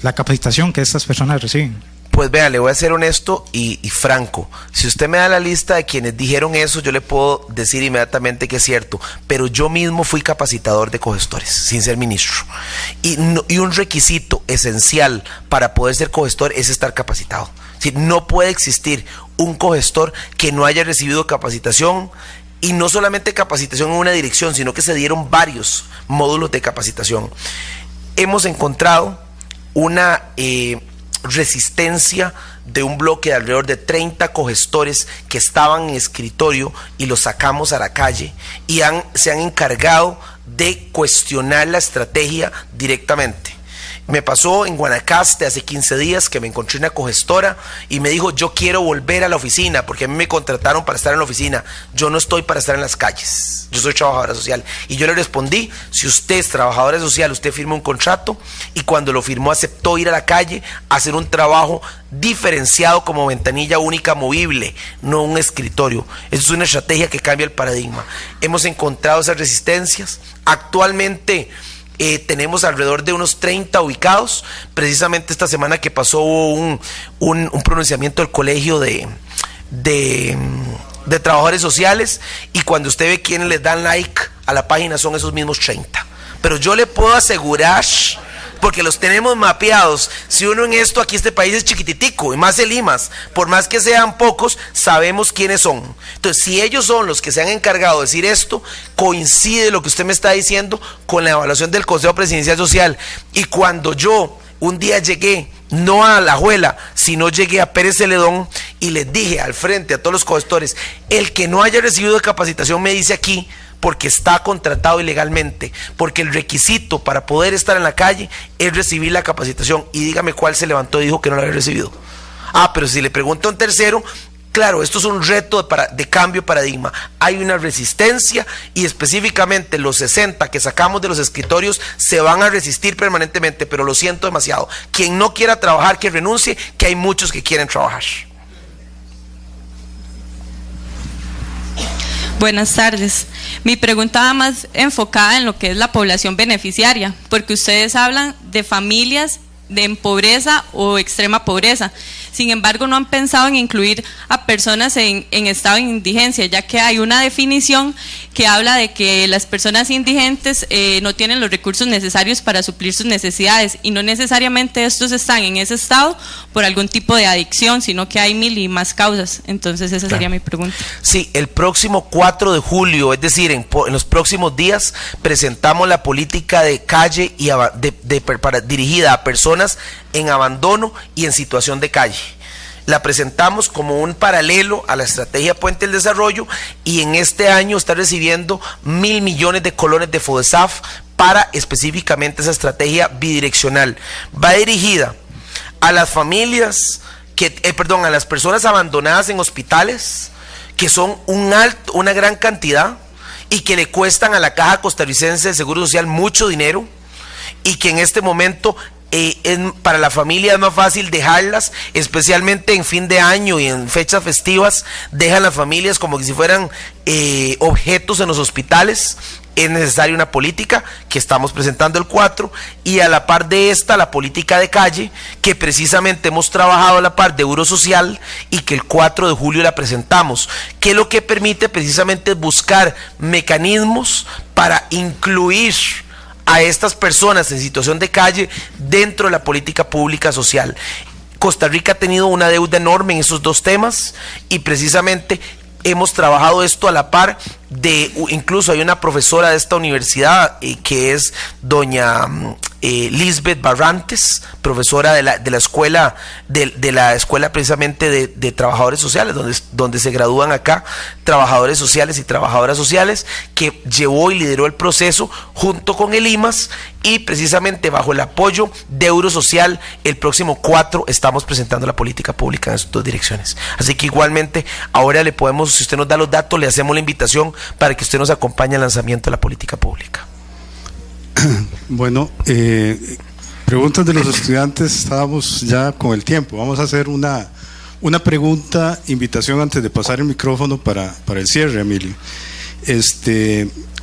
S9: la capacitación que estas personas reciben.
S3: Pues vea, le voy a ser honesto y franco. Si usted me da la lista de quienes dijeron eso, yo le puedo decir inmediatamente que es cierto, pero yo mismo fui capacitador de cogestores, sin ser ministro. Y un requisito esencial para poder ser cogestor es estar capacitado. No puede existir un cogestor que no haya recibido capacitación, y no solamente capacitación en una dirección, sino que se dieron varios módulos de capacitación. Hemos encontrado una resistencia de un bloque de alrededor de 30 cogestores que estaban en escritorio y los sacamos a la calle y se han encargado de cuestionar la estrategia directamente. Me pasó en Guanacaste hace 15 días que me encontré una cogestora y me dijo: yo quiero volver a la oficina porque a mí me contrataron para estar en la oficina, yo no estoy para estar en las calles, yo soy trabajadora social. Y yo le respondí: si usted es trabajadora social, usted firma un contrato, y cuando lo firmó aceptó ir a la calle a hacer un trabajo diferenciado como ventanilla única movible, no un escritorio. Eso es una estrategia que cambia el paradigma. Hemos encontrado esas resistencias. Actualmente tenemos alrededor de unos 30 ubicados. Precisamente esta semana que pasó hubo un pronunciamiento del colegio de trabajadores sociales, y cuando usted ve quiénes les dan like a la página son esos mismos 30. Pero yo le puedo asegurar, porque los tenemos mapeados, si uno en esto, aquí este país es chiquititico, y más el IMAS, por más que sean pocos, sabemos quiénes son. Entonces, si ellos son los que se han encargado de decir esto, coincide lo que usted me está diciendo con la evaluación del Consejo Presidencial Social. Y cuando yo un día llegué, no a Alajuela, sino llegué a Pérez Celedón, y les dije al frente a todos los cogestores: el que no haya recibido capacitación me dice aquí, porque está contratado ilegalmente, porque el requisito para poder estar en la calle es recibir la capacitación. Y dígame cuál se levantó y dijo que no la había recibido. Pero si le pregunto a un tercero, claro, esto es un reto de cambio de paradigma. Hay una resistencia, y específicamente los 60 que sacamos de los escritorios se van a resistir permanentemente, pero lo siento demasiado. Quien no quiera trabajar, que renuncie, que hay muchos que quieren trabajar.
S10: Buenas tardes. Mi pregunta va más enfocada en lo que es la población beneficiaria, porque ustedes hablan de familias en pobreza o extrema pobreza. Sin embargo, no han pensado en incluir a personas en estado de indigencia, ya que hay una definición que habla de que las personas indigentes no tienen los recursos necesarios para suplir sus necesidades, y no necesariamente estos están en ese estado por algún tipo de adicción, sino que hay 1000 y más causas. Entonces esa sería mi pregunta.
S3: Sí, el próximo 4 de julio, es decir, en los próximos días, presentamos la política de calle y dirigida a personas en abandono y en situación de calle. La presentamos como un paralelo a la estrategia Puente del Desarrollo, y en este año está recibiendo 1.000 millones de colones de FODESAF para específicamente esa estrategia bidireccional. Va dirigida a las familias a las personas abandonadas en hospitales, que son una gran cantidad y que le cuestan a la Caja Costarricense de Seguro Social mucho dinero, y que en este momento para la familia es más fácil dejarlas, especialmente en fin de año y en fechas festivas. Dejan las familias como que si fueran objetos en los hospitales. Es necesaria una política que estamos presentando el 4, y a la par de esta, la política de calle, que precisamente hemos trabajado a la par de Eurosocial, y que el 4 de julio la presentamos, que lo que permite precisamente es buscar mecanismos para incluir a estas personas en situación de calle dentro de la política pública social. Costa Rica ha tenido una deuda enorme en esos dos temas, y precisamente hemos trabajado esto a la par de, incluso hay una profesora de esta universidad que es doña Lisbeth Barrantes, profesora de la escuela precisamente de trabajadores sociales, donde se gradúan acá trabajadores sociales y trabajadoras sociales, que llevó y lideró el proceso junto con el IMAS, y precisamente bajo el apoyo de Eurosocial el próximo 4 estamos presentando la política pública en esas dos direcciones. Así que igualmente ahora le podemos, si usted nos da los datos, le hacemos la invitación para que usted nos acompañe al lanzamiento de la política pública.
S11: Bueno, preguntas de los estudiantes, estábamos ya con el tiempo. Vamos a hacer una pregunta, invitación antes de pasar el micrófono para el cierre, Emilio.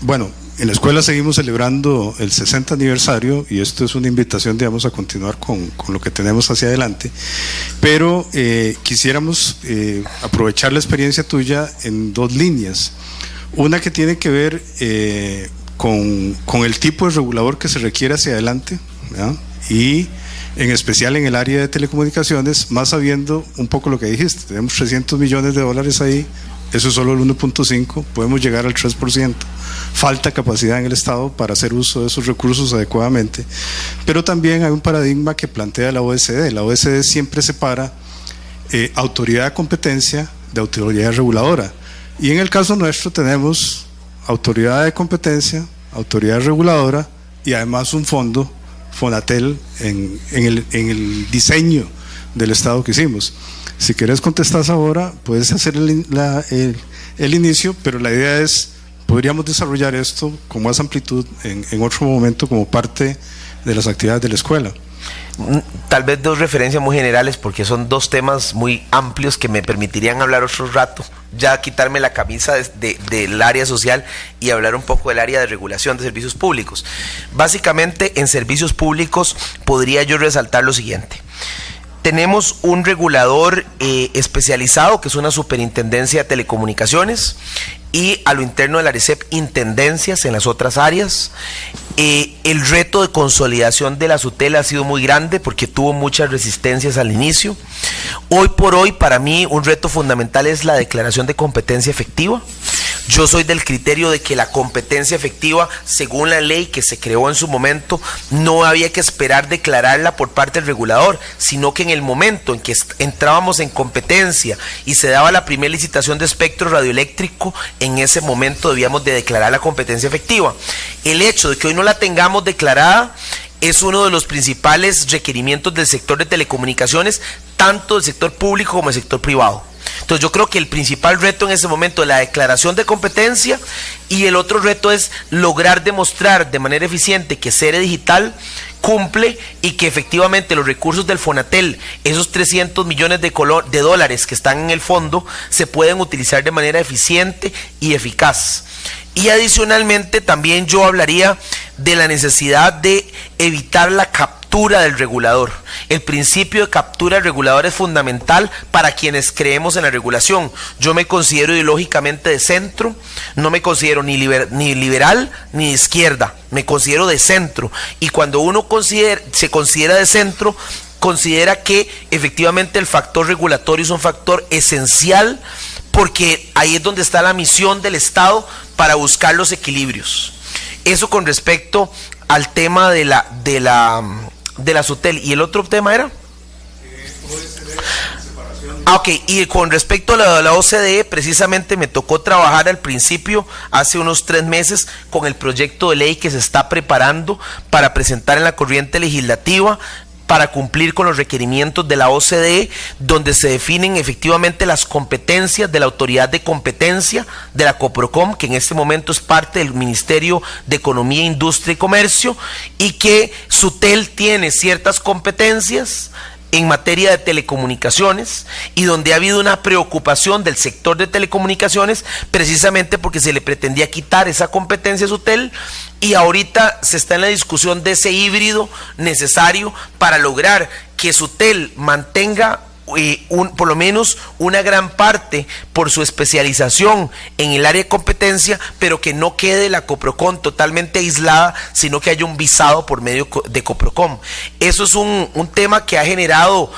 S11: Bueno, en la escuela seguimos celebrando el 60 aniversario, y esto es una invitación, digamos, a continuar con lo que tenemos hacia adelante, pero quisiéramos aprovechar la experiencia tuya en dos líneas. Una que tiene que ver con el tipo de regulador que se requiere hacia adelante, ¿verdad? Y en especial en el área de telecomunicaciones, más sabiendo un poco lo que dijiste, tenemos $300 millones ahí, eso es solo el 1.5%, podemos llegar al 3%, falta capacidad en el Estado para hacer uso de esos recursos adecuadamente, pero también hay un paradigma que plantea la OECD. La OECD siempre separa autoridad de competencia de autoridad reguladora, y en el caso nuestro tenemos autoridad de competencia, autoridad reguladora, y además un fondo Fonatel en el diseño del Estado que hicimos. Si querés contestar ahora, puedes hacer el inicio, pero la idea es, podríamos desarrollar esto con más amplitud en otro momento como parte de las actividades de la escuela.
S3: Tal vez dos referencias muy generales, porque son dos temas muy amplios que me permitirían hablar otro rato, ya quitarme la camisa del área social y hablar un poco del área de regulación de servicios públicos. Básicamente, en servicios públicos podría yo resaltar lo siguiente. Tenemos un regulador especializado, que es una superintendencia de telecomunicaciones, y a lo interno de la ARECEP, intendencias en las otras áreas. El reto de consolidación de la SUTEL ha sido muy grande porque tuvo muchas resistencias al inicio. Hoy por hoy, para mí, un reto fundamental es la declaración de competencia efectiva. Yo soy del criterio de que la competencia efectiva, según la ley que se creó en su momento, no había que esperar declararla por parte del regulador, sino que en el momento en que entrábamos en competencia y se daba la primera licitación de espectro radioeléctrico, en ese momento debíamos de declarar la competencia efectiva. El hecho de que hoy no la tengamos declarada es uno de los principales requerimientos del sector de telecomunicaciones, tanto del sector público como del sector privado. Entonces yo creo que el principal reto en ese momento es la declaración de competencia, y el otro reto es lograr demostrar de manera eficiente que Cere Digital cumple y que efectivamente los recursos del Fonatel, esos 300 millones de dólares que están en el fondo, se pueden utilizar de manera eficiente y eficaz. Y adicionalmente también yo hablaría de la necesidad de evitar la captura del regulador. El principio de captura del regulador es fundamental para quienes creemos en la regulación. Yo me considero ideológicamente de centro, no me considero ni liberal ni de izquierda, me considero de centro. Y cuando uno se considera de centro, considera que efectivamente el factor regulatorio es un factor esencial, porque ahí es donde está la misión del Estado para buscar los equilibrios. Eso con respecto al tema de la SUTEL. ¿Y el otro tema era? Ok, y con respecto a la OCDE, precisamente me tocó trabajar al principio, hace unos 3 meses, con el proyecto de ley que se está preparando para presentar en la corriente legislativa, para cumplir con los requerimientos de la OCDE, donde se definen efectivamente las competencias de la Autoridad de Competencia de la Coprocom, que en este momento es parte del Ministerio de Economía, Industria y Comercio, y que SUTEL tiene ciertas competencias en materia de telecomunicaciones, y donde ha habido una preocupación del sector de telecomunicaciones precisamente porque se le pretendía quitar esa competencia a SUTEL, y ahorita se está en la discusión de ese híbrido necesario para lograr que SUTEL mantenga por lo menos una gran parte por su especialización en el área de competencia, pero que no quede la Coprocom totalmente aislada, sino que haya un visado por medio de Coprocom. Eso es un tema que ha generado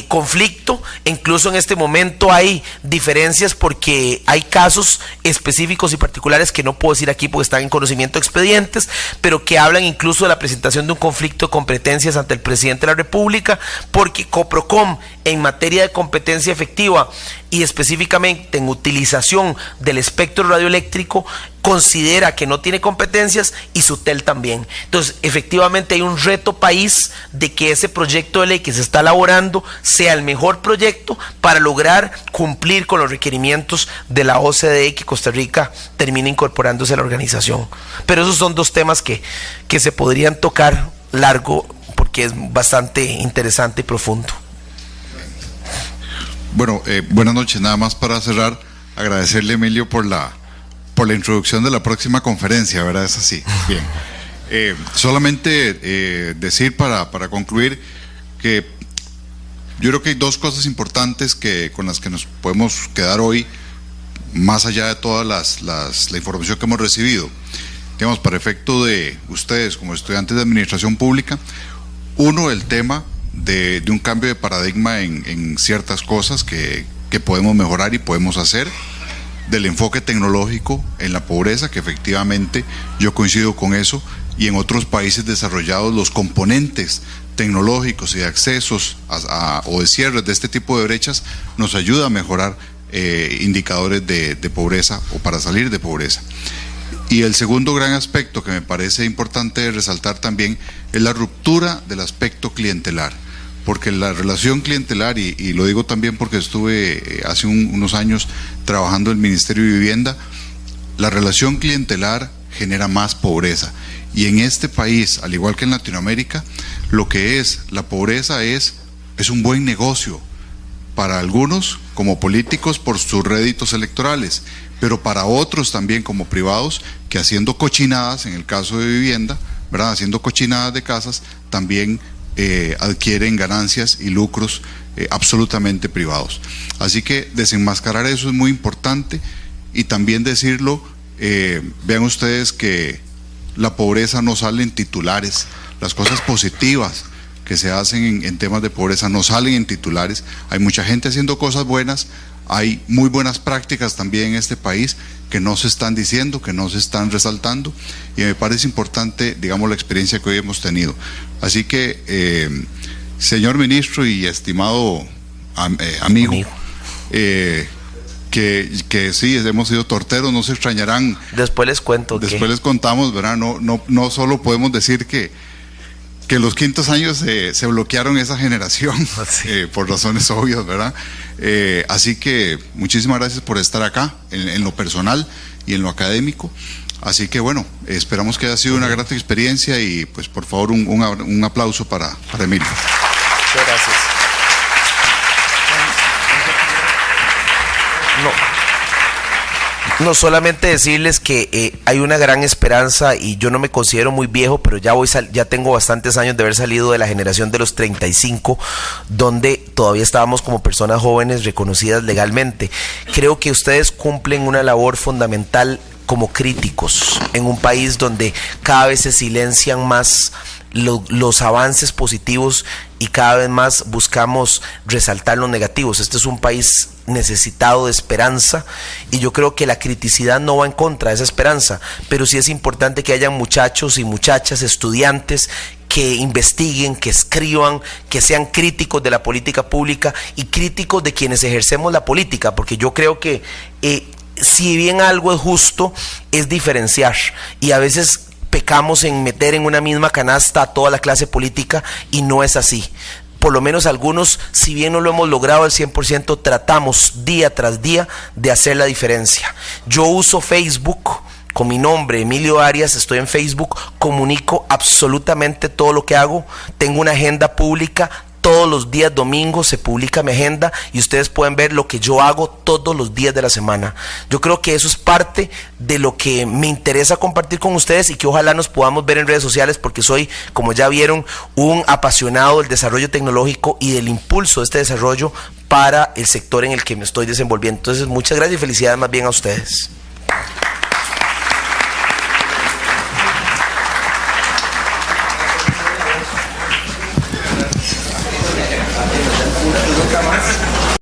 S3: conflicto. Incluso en este momento hay diferencias porque hay casos específicos y particulares que no puedo decir aquí porque están en conocimiento de expedientes, pero que hablan incluso de la presentación de un conflicto de competencias ante el presidente de la República, porque Coprocom en materia de competencia efectiva y específicamente en utilización del espectro radioeléctrico considera que no tiene competencias, y SUTEL también. Entonces, efectivamente hay un reto país de que ese proyecto de ley que se está elaborando sea el mejor proyecto para lograr cumplir con los requerimientos de la OCDE y que Costa Rica termine incorporándose a la organización. Pero esos son dos temas que se podrían tocar largo porque es bastante interesante y profundo.
S12: Bueno, buenas noches. Nada más para cerrar, agradecerle, Emilio, por la introducción de la próxima conferencia, ¿verdad? Es así. Bien. Solamente decir para concluir que yo creo que hay dos cosas importantes con las que nos podemos quedar hoy, más allá de toda la información que hemos recibido. Digamos, para efecto de ustedes como estudiantes de administración pública, uno, el tema de un cambio de paradigma en ciertas cosas que podemos mejorar y podemos hacer, del enfoque tecnológico en la pobreza, que efectivamente yo coincido con eso, y en otros países desarrollados los componentes tecnológicos y de accesos o de cierres de este tipo de brechas nos ayuda a mejorar indicadores de pobreza o para salir de pobreza. Y el segundo gran aspecto que me parece importante resaltar también es la ruptura del aspecto clientelar, porque la relación clientelar, y lo digo también porque estuve hace unos años trabajando en el Ministerio de Vivienda, la relación clientelar genera más pobreza. Y en este país, al igual que en Latinoamérica, lo que es la pobreza es un buen negocio para algunos como políticos por sus réditos electorales, pero para otros también como privados que haciendo cochinadas, en el caso de vivienda, ¿verdad?, haciendo cochinadas de casas, también adquieren ganancias y lucros absolutamente privados. Así que desenmascarar eso es muy importante, y también decirlo, vean ustedes que la pobreza no sale en titulares, las cosas positivas que se hacen en temas de pobreza no salen en titulares. Hay mucha gente haciendo cosas buenas, hay muy buenas prácticas también en este país que no se están diciendo, que no se están resaltando, y me parece importante, digamos, la experiencia que hoy hemos tenido. Así que, señor ministro y estimado amigo, que sí, hemos sido torteros, no se extrañarán.
S3: Después les cuento.
S12: Después les contamos, ¿verdad? No solo podemos decir que los quintos años se bloquearon esa generación, por razones obvias, ¿verdad? Así que muchísimas gracias por estar acá, en lo personal y en lo académico. Así que bueno, esperamos que haya sido una grata experiencia, y pues por favor un aplauso para Emilio.
S3: Muchas gracias. No, solamente decirles que hay una gran esperanza, y yo no me considero muy viejo, pero ya tengo bastantes años de haber salido de la generación de los 35, donde todavía estábamos como personas jóvenes reconocidas legalmente. Creo que ustedes cumplen una labor fundamental como críticos en un país donde cada vez se silencian más los avances positivos y cada vez más buscamos resaltar los negativos. Este es un país necesitado de esperanza, y yo creo que la criticidad no va en contra de esa esperanza, pero sí es importante que hayan muchachos y muchachas, estudiantes, que investiguen, que escriban, que sean críticos de la política pública y críticos de quienes ejercemos la política, porque yo creo que si bien algo es justo, es diferenciar, y a veces pecamos en meter en una misma canasta a toda la clase política, y no es así. Por lo menos algunos, si bien no lo hemos logrado al 100%, tratamos día tras día de hacer la diferencia. Yo uso Facebook con mi nombre, Emilio Arias, estoy en Facebook, comunico absolutamente todo lo que hago, tengo una agenda pública. Todos los días domingos se publica mi agenda, y ustedes pueden ver lo que yo hago todos los días de la semana. Yo creo que eso es parte de lo que me interesa compartir con ustedes, y que ojalá nos podamos ver en redes sociales, porque soy, como ya vieron, un apasionado del desarrollo tecnológico y del impulso de este desarrollo para el sector en el que me estoy desenvolviendo. Entonces, muchas gracias y felicidades más bien a ustedes.